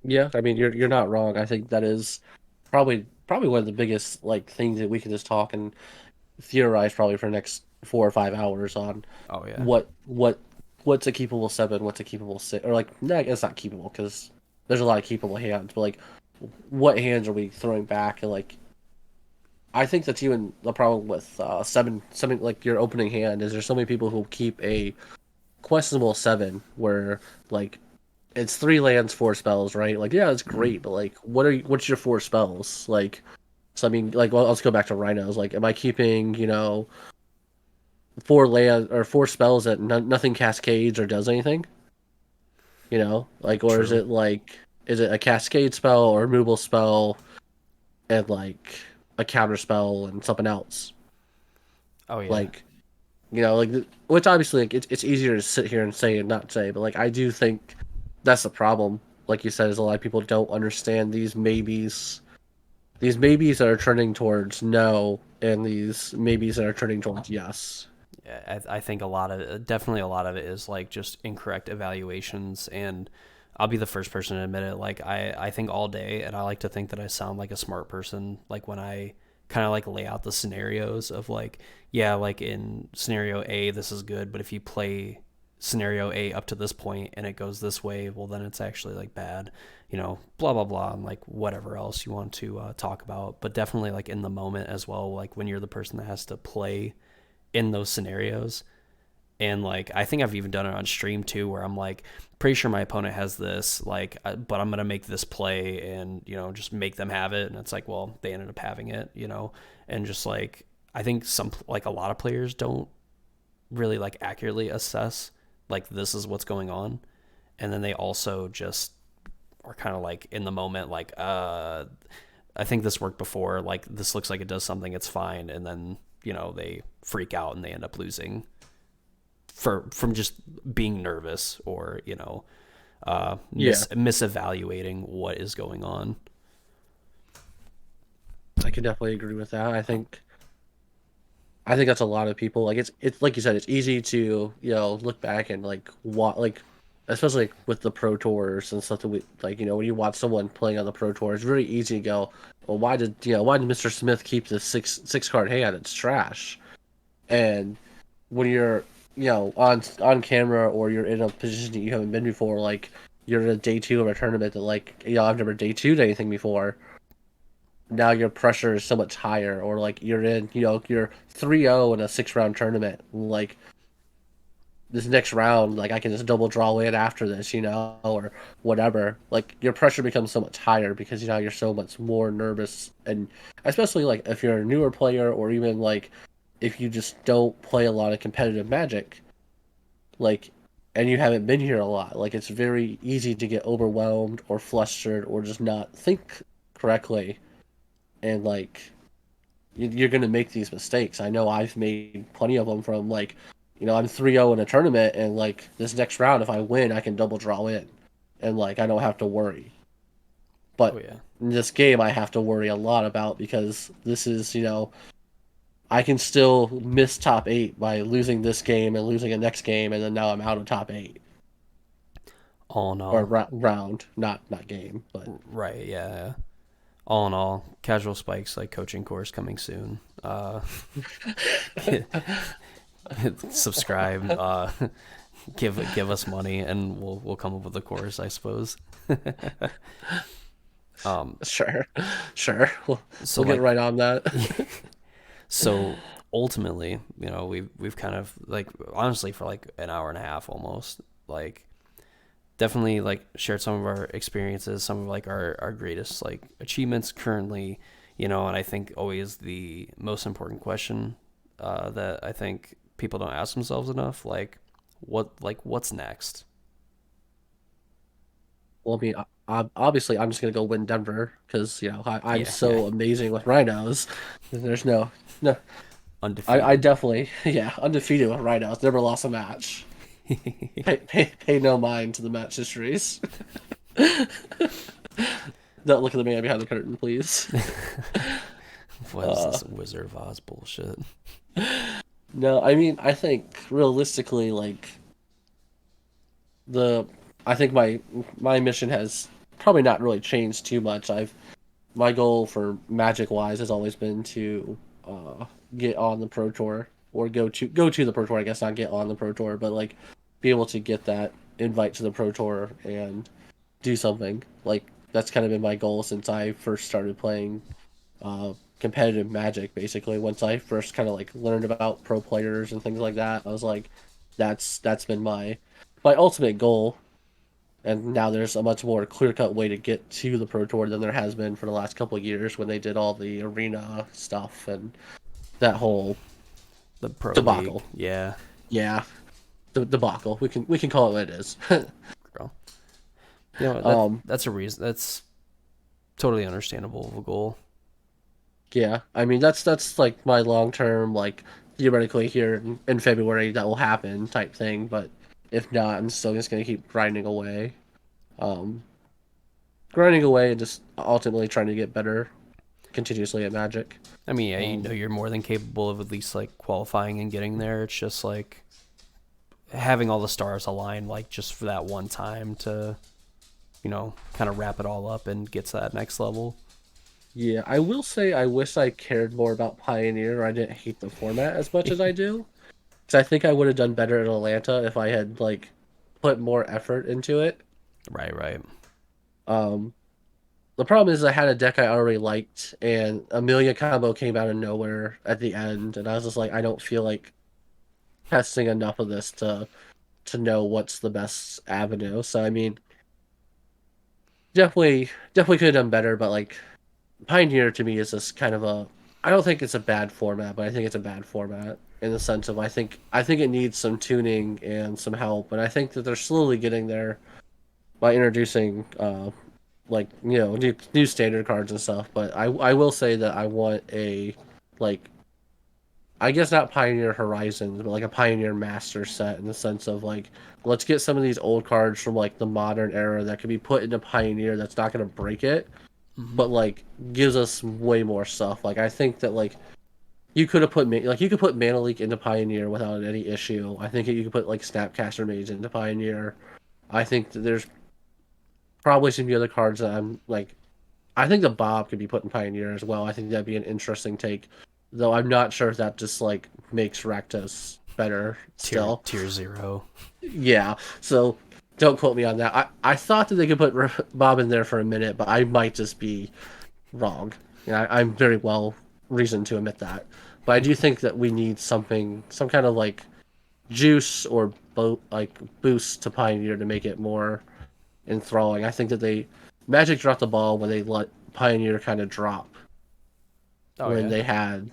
Speaker 2: Yeah, I mean you're not wrong. I think that is probably one of the biggest like things that we can just talk and theorize probably for the next 4 or 5 hours on
Speaker 1: Oh yeah.
Speaker 2: what what's a keepable seven, what's a keepable six, or like no, it's not keepable because there's a lot of keepable hands, but like what hands are we throwing back and like I think that's even the problem with seven, something like your opening hand is there's so many people who keep a questionable seven where like it's 3 lands, 4 spells, right? Like yeah, it's
Speaker 1: Mhm.
Speaker 2: great, but like what's your 4 spells? Like so I mean like well, let's go back to rhinos. Like am I keeping, 4 land or 4 spells that nothing cascades or does anything? Like or is
Speaker 1: True.
Speaker 2: it like is it a cascade spell or a removal spell and like a counter spell and something else?
Speaker 1: Oh yeah.
Speaker 2: Like like which obviously like it's easier to sit here and say and not say, but like I do think that's the problem. Like you said, is a lot of people don't understand these maybes that are trending towards no, and these maybes that are trending towards yes.
Speaker 1: Yeah, I think a lot of it, definitely a lot of it is like just incorrect evaluations, and I'll be the first person to admit it. Like I think all day, and I like to think that I sound like a smart person. Like when I kind of like lay out the scenarios of like, yeah, like in scenario A, this is good, but if you play scenario A up to this point and it goes this way, well then it's actually like bad, blah blah blah, and like whatever else you want to talk about. But definitely like in the moment as well, like when you're the person that has to play in those scenarios. And like I think I've even done it on stream too, where I'm like pretty sure my opponent has this, like, but I'm gonna make this play and just make them have it. And it's like, well, they ended up having it, and just like I think some like a lot of players don't really like accurately assess like this is what's going on, and then they also just are kind of like in the moment like I think this worked before, like this looks like it does something, it's fine, and then they freak out and they end up losing from just being nervous or
Speaker 2: Yeah,
Speaker 1: misevaluating what is going on.
Speaker 2: I can definitely agree with that. I think that's a lot of people. Like it's like you said, it's easy to look back and like what like especially like, with the pro tours and stuff that we like when you watch someone playing on the pro tour, it's very easy to go, well, why did Mr. Smith keep this six card hand? It's trash. And when you're on camera or you're in a position that you haven't been before, like you're in a day two of a tournament that like I've never day two'd anything before, now your pressure is so much higher, or like you're in you're 3-0 in a 6 round tournament, like this next round like I can just double draw in after this, or whatever. Like your pressure becomes so much higher because you're so much more nervous, and especially like if you're a newer player or even like if you just don't play a lot of competitive Magic, like and you haven't been here a lot, like it's very easy to get overwhelmed or flustered or just not think correctly, and like you're going to make these mistakes. I know I've made plenty of them from like, I'm 3-0 in a tournament and like this next round, if I win, I can double draw in and like I don't have to worry.
Speaker 1: Oh
Speaker 2: But
Speaker 1: yeah.
Speaker 2: in this game, I have to worry a lot about because this is, I can still miss top eight by losing this game and losing a next game, and then now I'm out of top eight
Speaker 1: All in
Speaker 2: or
Speaker 1: all,
Speaker 2: round, not game, but
Speaker 1: right, yeah, yeah. All in all, Casual Spikes like coaching course coming soon. Subscribe, give us money, and we'll come up with a course, I suppose. um,
Speaker 2: sure, sure,
Speaker 1: so
Speaker 2: we'll get
Speaker 1: like,
Speaker 2: right on that.
Speaker 1: so ultimately, we've kind of like honestly for like an hour and a half almost, like definitely like shared some of our experiences, some of like our greatest like achievements currently, and I think always the most important question that I think people don't ask themselves enough, what's next?
Speaker 2: Well, I mean, obviously, I'm just gonna go win Denver because I'm
Speaker 1: Yeah, yeah,
Speaker 2: so amazing with rhinos. There's no. I
Speaker 1: undefeated.
Speaker 2: definitely undefeated with rhinos. Never lost a match. Pay no mind to the match histories. Don't look at the man behind the curtain, please.
Speaker 1: What is
Speaker 2: Uh,
Speaker 1: this Wizard of Oz bullshit?
Speaker 2: no, I mean, I think realistically, like the, I think my mission has probably not really changed too much. my goal for Magic wise has always been to get on the Pro Tour or go to the Pro Tour. I guess not get on the Pro Tour, but like be able to get that invite to the Pro Tour and do something. Like that's kind of been my goal since I first started playing competitive Magic. Basically, once I first kind of like learned about pro players and things like that, I was like, that's been my ultimate goal. And now there's a much more clear cut way to get to the Pro Tour than there has been for the last couple of years when they did all the arena stuff and that whole
Speaker 1: The pro league,
Speaker 2: debacle.
Speaker 1: yeah,
Speaker 2: Yeah, the debacle. We can call it what it is.
Speaker 1: girl. You know that
Speaker 2: um,
Speaker 1: that's a reason. That's totally understandable of a goal.
Speaker 2: yeah. I mean that's like my long term like theoretically here in February that will happen type thing. But if not, I'm still just gonna keep um, grinding away, and just ultimately trying to get better continuously at Magic.
Speaker 1: I mean, yeah, you know,
Speaker 2: Um,
Speaker 1: you're more than capable of at least like qualifying and getting there. It's just like having all the stars align, like just for that one time to, kind of wrap it all up and get to that next level.
Speaker 2: Yeah, I will say I wish I cared more about Pioneer, or I didn't hate the format as much as I do. Because I think I would have done better in Atlanta if I had like put more effort into it.
Speaker 1: Right, right.
Speaker 2: Um, the problem is I had a deck I already liked, and Amelia combo came out of nowhere at the end, and I was just like, I don't feel like testing enough of this to know what's the best avenue. So I mean, definitely could have done better, but like Pioneer to me is just kind of a I don't think it's a bad format, but I think it's a bad format in the sense of I think it needs some tuning and some help, and I think that they're slowly getting there by introducing like new standard cards and stuff. But I will say that I want a like I guess not Pioneer Horizons, but like a Pioneer Master set in the sense of like let's get some of these old cards from like the modern era that can be put into Pioneer that's not going to break it
Speaker 1: Hmm.
Speaker 2: but like gives us way more stuff. Like I think that like you could put Mana Leak into Pioneer without any issue. I think you could put like Snapcaster Mage into Pioneer. I think that there's probably some other cards that I'm like. I think the Bob could be put in Pioneer as well. I think that'd be an interesting take, though I'm not sure if that just like makes Rakdos better
Speaker 1: Tier
Speaker 2: still.
Speaker 1: tier zero.
Speaker 2: Yeah, so don't quote me on that. I thought that they could put Bob in there for a minute, but I might just be wrong. Yeah, I'm very well reasoned to admit that. But I do think that we need something, some kind of like juice or like boost to Pioneer to make it more enthralling. I think that Magic dropped the ball when they let Pioneer kind of drop
Speaker 1: Oh
Speaker 2: when
Speaker 1: yeah.
Speaker 2: they had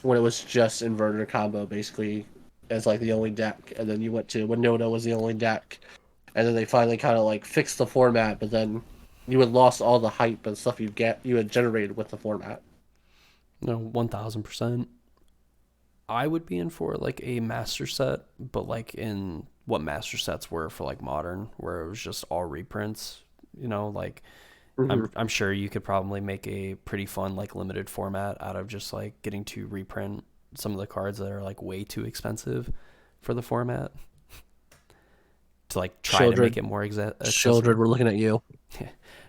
Speaker 2: when it was just inverter combo basically as like the only deck, and then you went to Winota was the only deck, and then they finally kind of like fixed the format, but then you had lost all the hype and stuff you had generated with the format.
Speaker 1: No, 1000%. I would be in for like a master set, but like in what master sets were for like modern, where it was just all reprints. Like I'm
Speaker 2: Hmm.
Speaker 1: I'm sure you could probably make a pretty fun like limited format out of just like getting to reprint some of the cards that are like way too expensive for the format to like try to make
Speaker 2: Children,
Speaker 1: it more
Speaker 2: children,
Speaker 1: accessible.
Speaker 2: we're looking at you.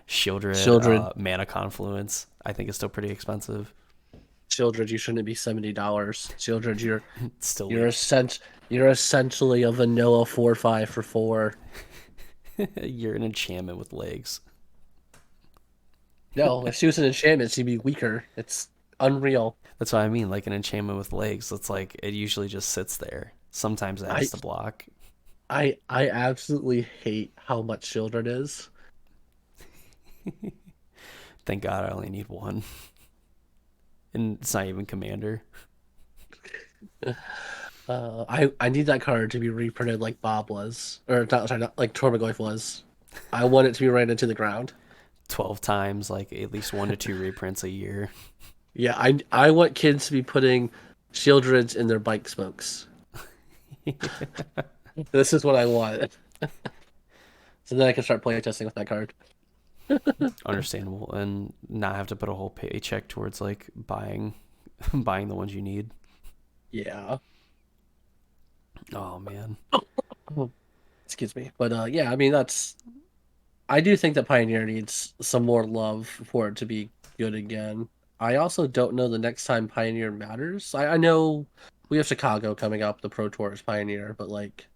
Speaker 1: Shieldred,
Speaker 2: Children,
Speaker 1: Mana Confluence, I think is still pretty expensive.
Speaker 2: children, you shouldn't be $70. Children,
Speaker 1: Still,
Speaker 2: you're essentially a vanilla 4/5 for 4.
Speaker 1: you're an enchantment with legs.
Speaker 2: No, if she was an enchantment, she'd be weaker. It's unreal.
Speaker 1: That's what I mean. Like an enchantment with legs. It's like it usually just sits there. Sometimes it
Speaker 2: I
Speaker 1: has to block.
Speaker 2: I absolutely hate how much children is.
Speaker 1: Thank God I only need one, and it's not even commander.
Speaker 2: I need that card to be reprinted like Bob was, or not, sorry, not like Tormagoyf was. I want it to be ran into the ground.
Speaker 1: 12 times, like at least 1 to 2 reprints a year.
Speaker 2: Yeah, I want kids to be putting Shieldreds in their bike spokes. This is what I want. So then I can start playtesting with that card.
Speaker 1: Understandable, and not have to put a whole paycheck towards like buying, buying the ones you need.
Speaker 2: Yeah.
Speaker 1: Oh man.
Speaker 2: Excuse me. But yeah, I mean I do think that Pioneer needs some more love for it to be good again. I also don't know the next time Pioneer matters. I know we have Chicago coming up, the Pro Tour is Pioneer, but like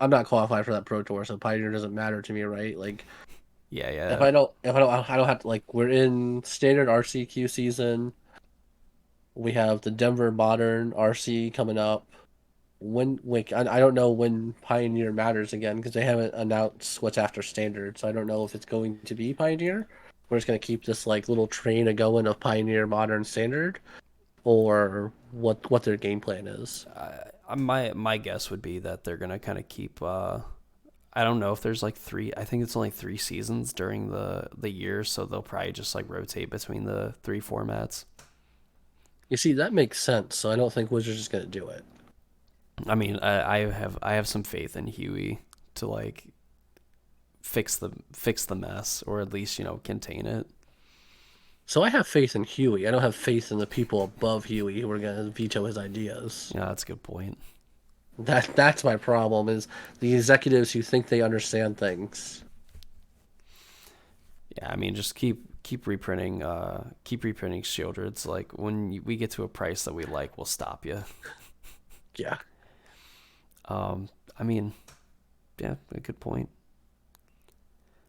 Speaker 2: I'm not qualified for that Pro Tour, so Pioneer doesn't matter to me, right? Like
Speaker 1: Yeah,
Speaker 2: if
Speaker 1: yeah.
Speaker 2: I don't have to, like, we're in standard RCQ season. We have the Denver Modern RC coming up. When like I don't know when Pioneer matters again because they haven't announced what's after standard, so I don't know if it's going to be Pioneer. We're just gonna keep this like little train a going of Pioneer Modern Standard, or what their game plan is.
Speaker 1: My guess would be that they're gonna kind of keep. I don't know if there's like three. I think it's only 3 seasons during the year, so they'll probably just like rotate between the three formats.
Speaker 2: You see, that makes sense. So I don't think Wizards is gonna do it.
Speaker 1: I mean, I have some faith in Huey to like fix the mess, or at least contain it.
Speaker 2: So I have faith in Huey. I don't have faith in the people above Huey who are gonna veto his ideas.
Speaker 1: Yeah, that's a good point.
Speaker 2: That's my problem is the executives who think they understand things.
Speaker 1: Yeah, I mean, just keep reprinting Shieldreds. Like when we get to a price that we like, we'll stop you.
Speaker 2: Yeah.
Speaker 1: I mean, yeah, a good point.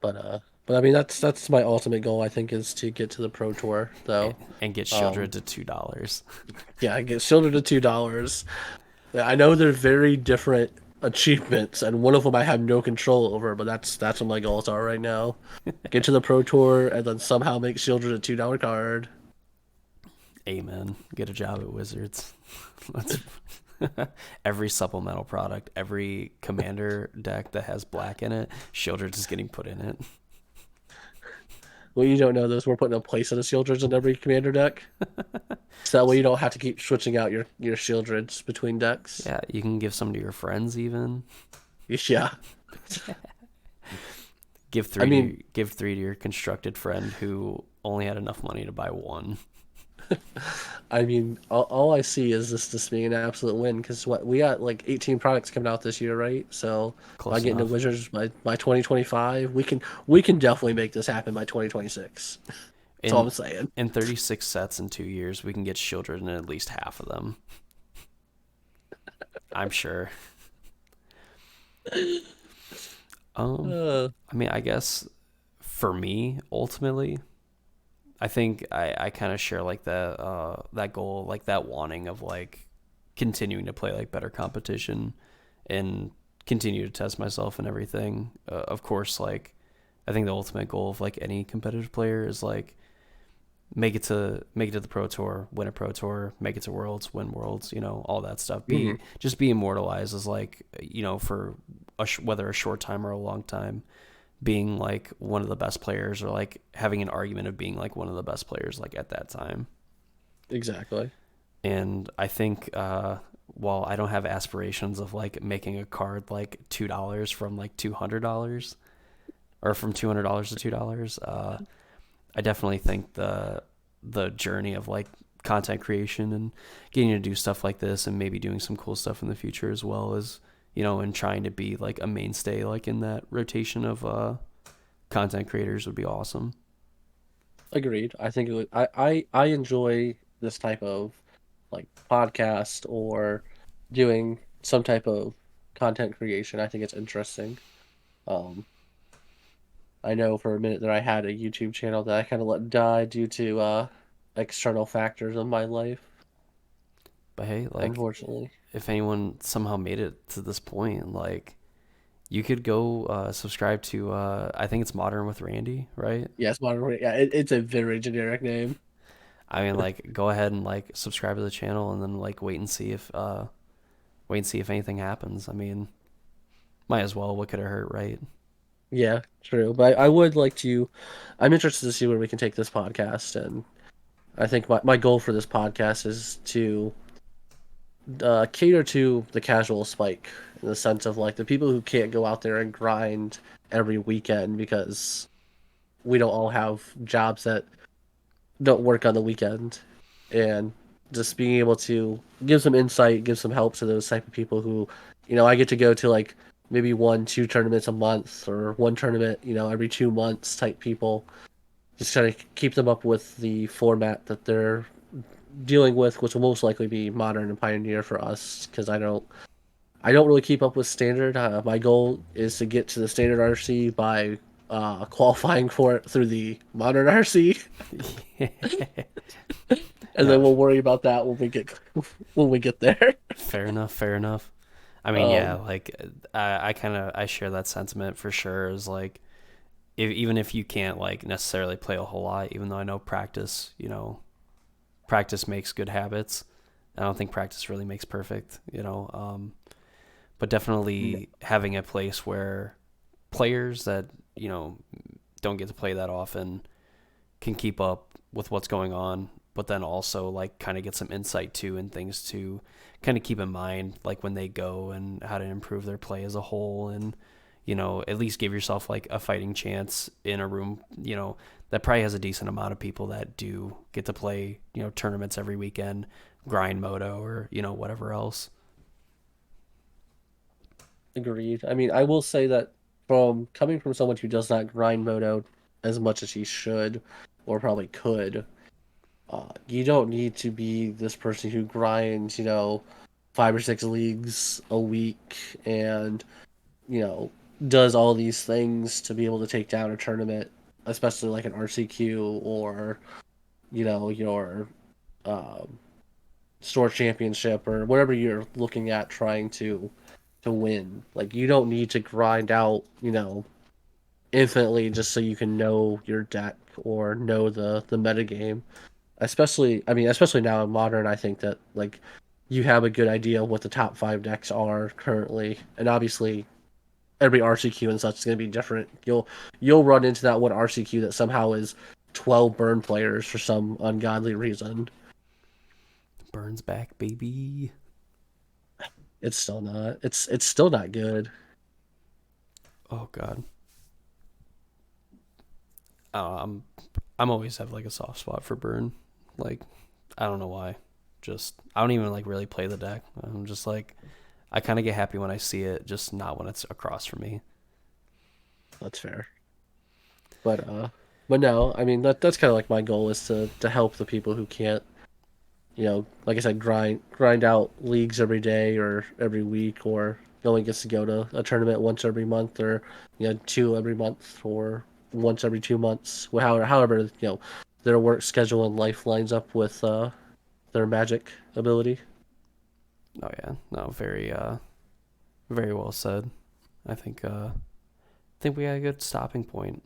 Speaker 2: But I mean that's my ultimate goal I think is to get to the Pro Tour
Speaker 1: And,
Speaker 2: though.
Speaker 1: and get
Speaker 2: Um
Speaker 1: Shieldred to $2.
Speaker 2: yeah, I get Shielder to $2. I know they're very different achievements and one of them I have no control over, but that's what my goals are right now. Get to the Pro Tour and then somehow make Shielder a $2 card.
Speaker 1: Amen. Get a job at Wizards. Let's every supplemental product, every commander deck that has black in it, Shieldred is getting put in it.
Speaker 2: What you don't know is we're putting a place of the Shieldreds in every commander deck. So that way you don't have to keep switching out your Shieldreds between decks.
Speaker 1: Yeah, you can give some to your friends even.
Speaker 2: Yeah.
Speaker 1: Give
Speaker 2: I mean,
Speaker 1: give three to your constructed friend who only had enough money to buy one.
Speaker 2: all I see is this being an absolute win because what we got like 18 products coming out this year, right? So by
Speaker 1: Close
Speaker 2: getting the
Speaker 1: enough.
Speaker 2: Wizards by 2025, we can definitely make this happen by 2026. That's all
Speaker 1: In
Speaker 2: I'm saying.
Speaker 1: in 36 sets in 2 years, we can get Shieldred in at least half of them. I'm sure. Um,
Speaker 2: Uh,
Speaker 1: I mean, I guess for me, ultimately, I think I kind of share like that goal, like that wanting of like continuing to play like better competition and continue to test myself and everything. Of course, like I think the ultimate goal of like any competitive player is like make it to the pro tour, win a pro tour, make it to worlds, win worlds, all that stuff.
Speaker 2: mhm.
Speaker 1: Be immortalized as like for whether a short time or a long time, being like one of the best players or like having an argument of being like one of the best players like at that time.
Speaker 2: Exactly.
Speaker 1: And I think while I don't have aspirations of like making a card like $2 from like $200 or from $200 to $2, I definitely think the journey of like content creation and getting to do stuff like this and maybe doing some cool stuff in the future as well as and trying to be like a mainstay like in that rotation of content creators would be awesome.
Speaker 2: Agreed. I think it would. I enjoy this type of like podcast or doing some type of content creation. I think it's interesting. Um, I know for a minute that I had a YouTube channel that I kind of let die due to external factors of my life,
Speaker 1: But hey, like
Speaker 2: unfortunately.
Speaker 1: if anyone somehow made it to this point, like you could go subscribe to I think it's Modern with Randy, right?
Speaker 2: Yes, modern. Yeah, it's a very generic name.
Speaker 1: I mean, like go ahead and like subscribe to the channel and then like wait and see if anything happens. I mean, might as well. What could it hurt, right?
Speaker 2: Yeah, true. But I would like to. I'm interested to see where we can take this podcast, and I think my goal for this podcast is to cater to the casual spike in the sense of like the people who can't go out there and grind every weekend because we don't all have jobs that don't work on the weekend, and just being able to give some insight, give some help to those type of people who, I get to go to like maybe 1, 2 tournaments a month or one tournament, every 2 months type people. Just kind of keep them up with the format that they're dealing with, which will most likely be Modern and Pioneer for us, because I don't really keep up with Standard. My goal is to get to the Standard RC by qualifying for it through the Modern RC, and then
Speaker 1: No,
Speaker 2: we'll worry about that when we get there.
Speaker 1: fair enough, fair enough. I mean, yeah,
Speaker 2: Um,
Speaker 1: like I kind of I share that sentiment for sure. Is like even if you can't like necessarily play a whole lot, even though I know practice, practice makes good habits. I don't think practice really makes perfect, but definitely having a place where players that don't get to play that often can keep up with what's going on, but then also like kind of get some insight too and things to kind of keep in mind, like when they go and how to improve their play as a whole, and at least give yourself like a fighting chance in a room, that probably has a decent amount of people that do get to play, tournaments every weekend, grind moto or whatever else.
Speaker 2: Agreed. I mean, I will say that from coming from someone who does not grind Moto as much as he should, or probably could, you don't need to be this person who grinds, 5 or 6 leagues a week and, you know, does all these things to be able to take down a tournament, especially like an RCQ or, your um, store championship or whatever you're looking at trying to win. Like you don't need to grind out, infinitely just so you can know your deck or know the meta game. Especially now in modern, I think that like you have a good idea of what the top 5 decks are currently, and obviously every RCQ and such is going to be different. You'll run into that one RCQ that somehow is 12 burn players for some ungodly reason.
Speaker 1: Burns back, baby.
Speaker 2: It's still not good.
Speaker 1: Oh god. I'm I'm always have like a soft spot for Burn. Like I don't know why. Just I don't even like really play the deck. I'm just like I kind of get happy when I see it, just not when it's across from me.
Speaker 2: That's fair. But no, I mean that's kind of like my goal is to help the people who can't, like I said, grind out leagues every day or every week, or no one gets to go to a tournament once every month, or two every month, or once every 2 months. However, their work schedule and life lines up with their magic ability.
Speaker 1: Oh yeah, no, very well said. I think we had a good stopping point.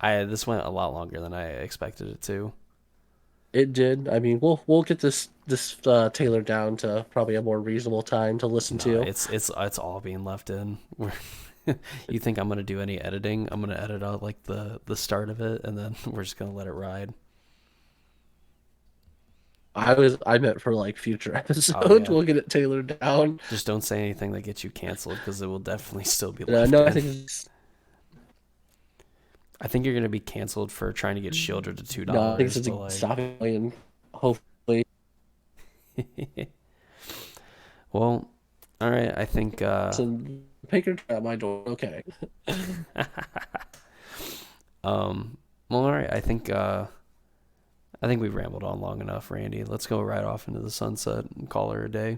Speaker 1: I This went a lot longer than I expected it to.
Speaker 2: It did. I mean, we'll get this tailored down to probably a more reasonable time to listen
Speaker 1: No,
Speaker 2: to.
Speaker 1: it's all being left in. You think I'm gonna do any editing? I'm gonna edit out like the start of it, and then we're just gonna let it ride.
Speaker 2: I meant for like future
Speaker 1: Oh
Speaker 2: episodes.
Speaker 1: yeah,
Speaker 2: We'll get it tailored down.
Speaker 1: just don't say anything that gets you canceled because it will definitely still be
Speaker 2: Uh,
Speaker 1: left
Speaker 2: no, I
Speaker 1: in.
Speaker 2: think it's,
Speaker 1: I think you're gonna be canceled for trying to get shielded to two
Speaker 2: no, I think
Speaker 1: dollars,
Speaker 2: it's
Speaker 1: but
Speaker 2: just
Speaker 1: like,
Speaker 2: stopping and hopefully
Speaker 1: well, all right. I think
Speaker 2: some picker at my door. Okay.
Speaker 1: well, all right. I think we've rambled on long enough, Randy. Let's go right off into the sunset and call her a day.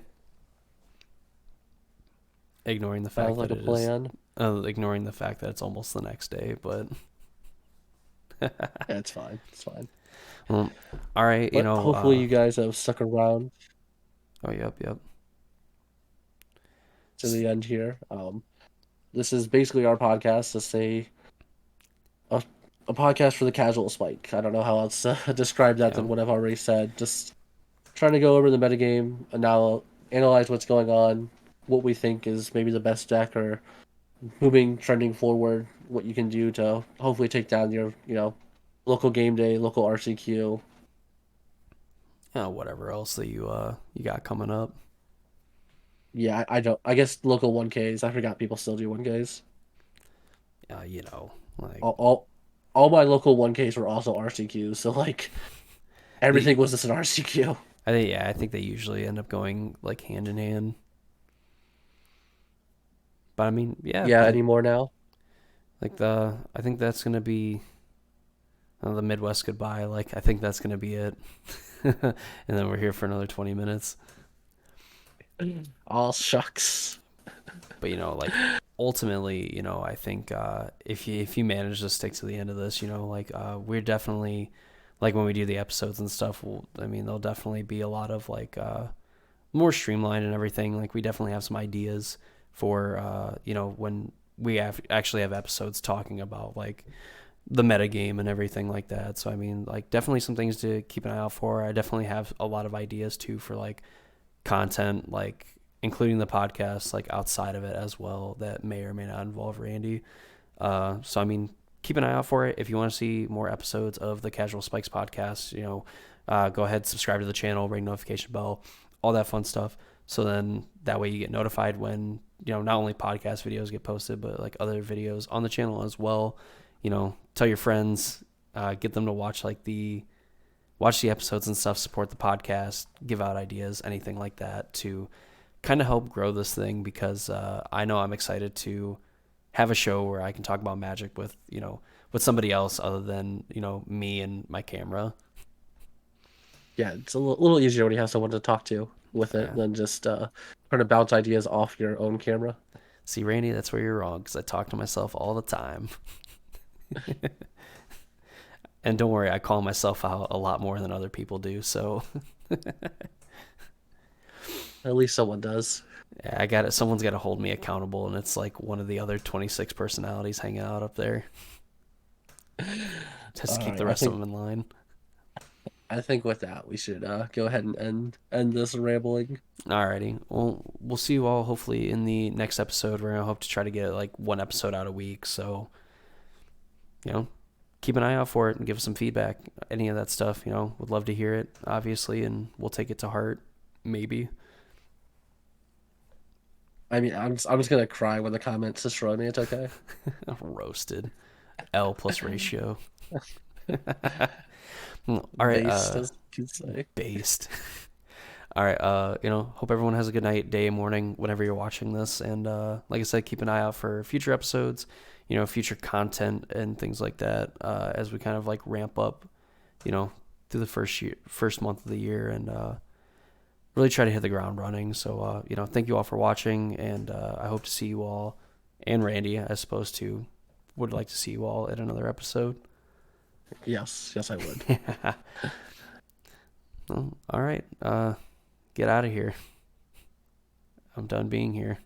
Speaker 1: Ignoring the
Speaker 2: Sounds
Speaker 1: fact
Speaker 2: like
Speaker 1: that
Speaker 2: a
Speaker 1: it is,
Speaker 2: plan.
Speaker 1: ignoring the fact that it's almost the next day, but
Speaker 2: Yeah, it's fine. It's fine.
Speaker 1: well, all right.
Speaker 2: But hopefully you guys have stuck around
Speaker 1: Oh, yep, yep.
Speaker 2: to the end here. This is basically our podcast to say a, a podcast for the casual spike. I don't know how else to describe that
Speaker 1: Yeah.
Speaker 2: than what I've already said. Just trying to go over the metagame and now analyze what's going on, what we think is maybe the best deck, or moving trending forward, what you can do to hopefully take down your local game day, local RCQ.
Speaker 1: Whatever else that you got coming up.
Speaker 2: Yeah, I don't. I guess local 1Ks. I forgot people still do 1Ks.
Speaker 1: Like
Speaker 2: All my local 1Ks were also RCQs. So like
Speaker 1: the
Speaker 2: everything was just an RCQ.
Speaker 1: I think they usually end up going like hand in hand. But I mean, yeah,
Speaker 2: Yeah,
Speaker 1: like
Speaker 2: anymore now.
Speaker 1: I think that's gonna be the Midwest goodbye. Like I think that's gonna be it. And then we're here for another 20 minutes.
Speaker 2: All shucks.
Speaker 1: But like ultimately, I think if you manage to stick to the end of this, like we're definitely like when we do the episodes and stuff. I mean, there'll definitely be a lot of like more streamlined and everything. Like we definitely have some ideas for when we actually have episodes talking about like the meta game and everything like that. So I mean, like definitely some things to keep an eye out for. I definitely have a lot of ideas too for like content, like including the podcast, like outside of it as well, that may or may not involve Randy. So I mean, keep an eye out for it. If you want to see more episodes of the Casual Spikes podcast, go ahead, subscribe to the channel, ring notification bell, all that fun stuff. So then that way you get notified when not only podcast videos get posted, but like other videos on the channel as well. Tell your friends, get them to watch the episodes and stuff, support the podcast, give out ideas, anything like that to kind of help grow this thing because I know I'm excited to have a show where I can talk about Magic with somebody else other than me and my camera.
Speaker 2: Yeah, it's a little easier when you have someone to talk to with it
Speaker 1: Yeah.
Speaker 2: than just trying to bounce ideas off your own camera.
Speaker 1: See, Randy, that's where you're wrong because I talk to myself all the time. And don't worry, I call myself out a lot more than other people do. So
Speaker 2: At least someone does.
Speaker 1: yeah, I got it. Someone's got to hold me accountable, and it's like one of the other 26 personalities hanging out up there. Just to
Speaker 2: All
Speaker 1: keep
Speaker 2: right,
Speaker 1: the rest of them in line.
Speaker 2: I think with that we should go ahead and end this rambling.
Speaker 1: Alrighty. Well, we'll see you all hopefully in the next episode. We're gonna hope to try to get like one episode out a week. So, keep an eye out for it and give us some feedback. Any of that stuff, would love to hear it, obviously, and we'll take it to heart. Maybe.
Speaker 2: I mean, I'm just gonna cry when the comments destroy me. It's okay.
Speaker 1: Roasted. L plus ratio. All right.
Speaker 2: Based, as you could say.
Speaker 1: Based. All right. Hope everyone has a good night, day, morning, whenever you're watching this. And like I said, keep an eye out for future episodes, future content and things like that as we kind of like ramp up, through the first month of the year and really try to hit the ground running. So, thank you all for watching. And I hope to see you all and Randy, I suppose, too. Would like to see you all at another episode.
Speaker 2: Yes, I would.
Speaker 1: Well, all right. Get out of here. I'm done being here.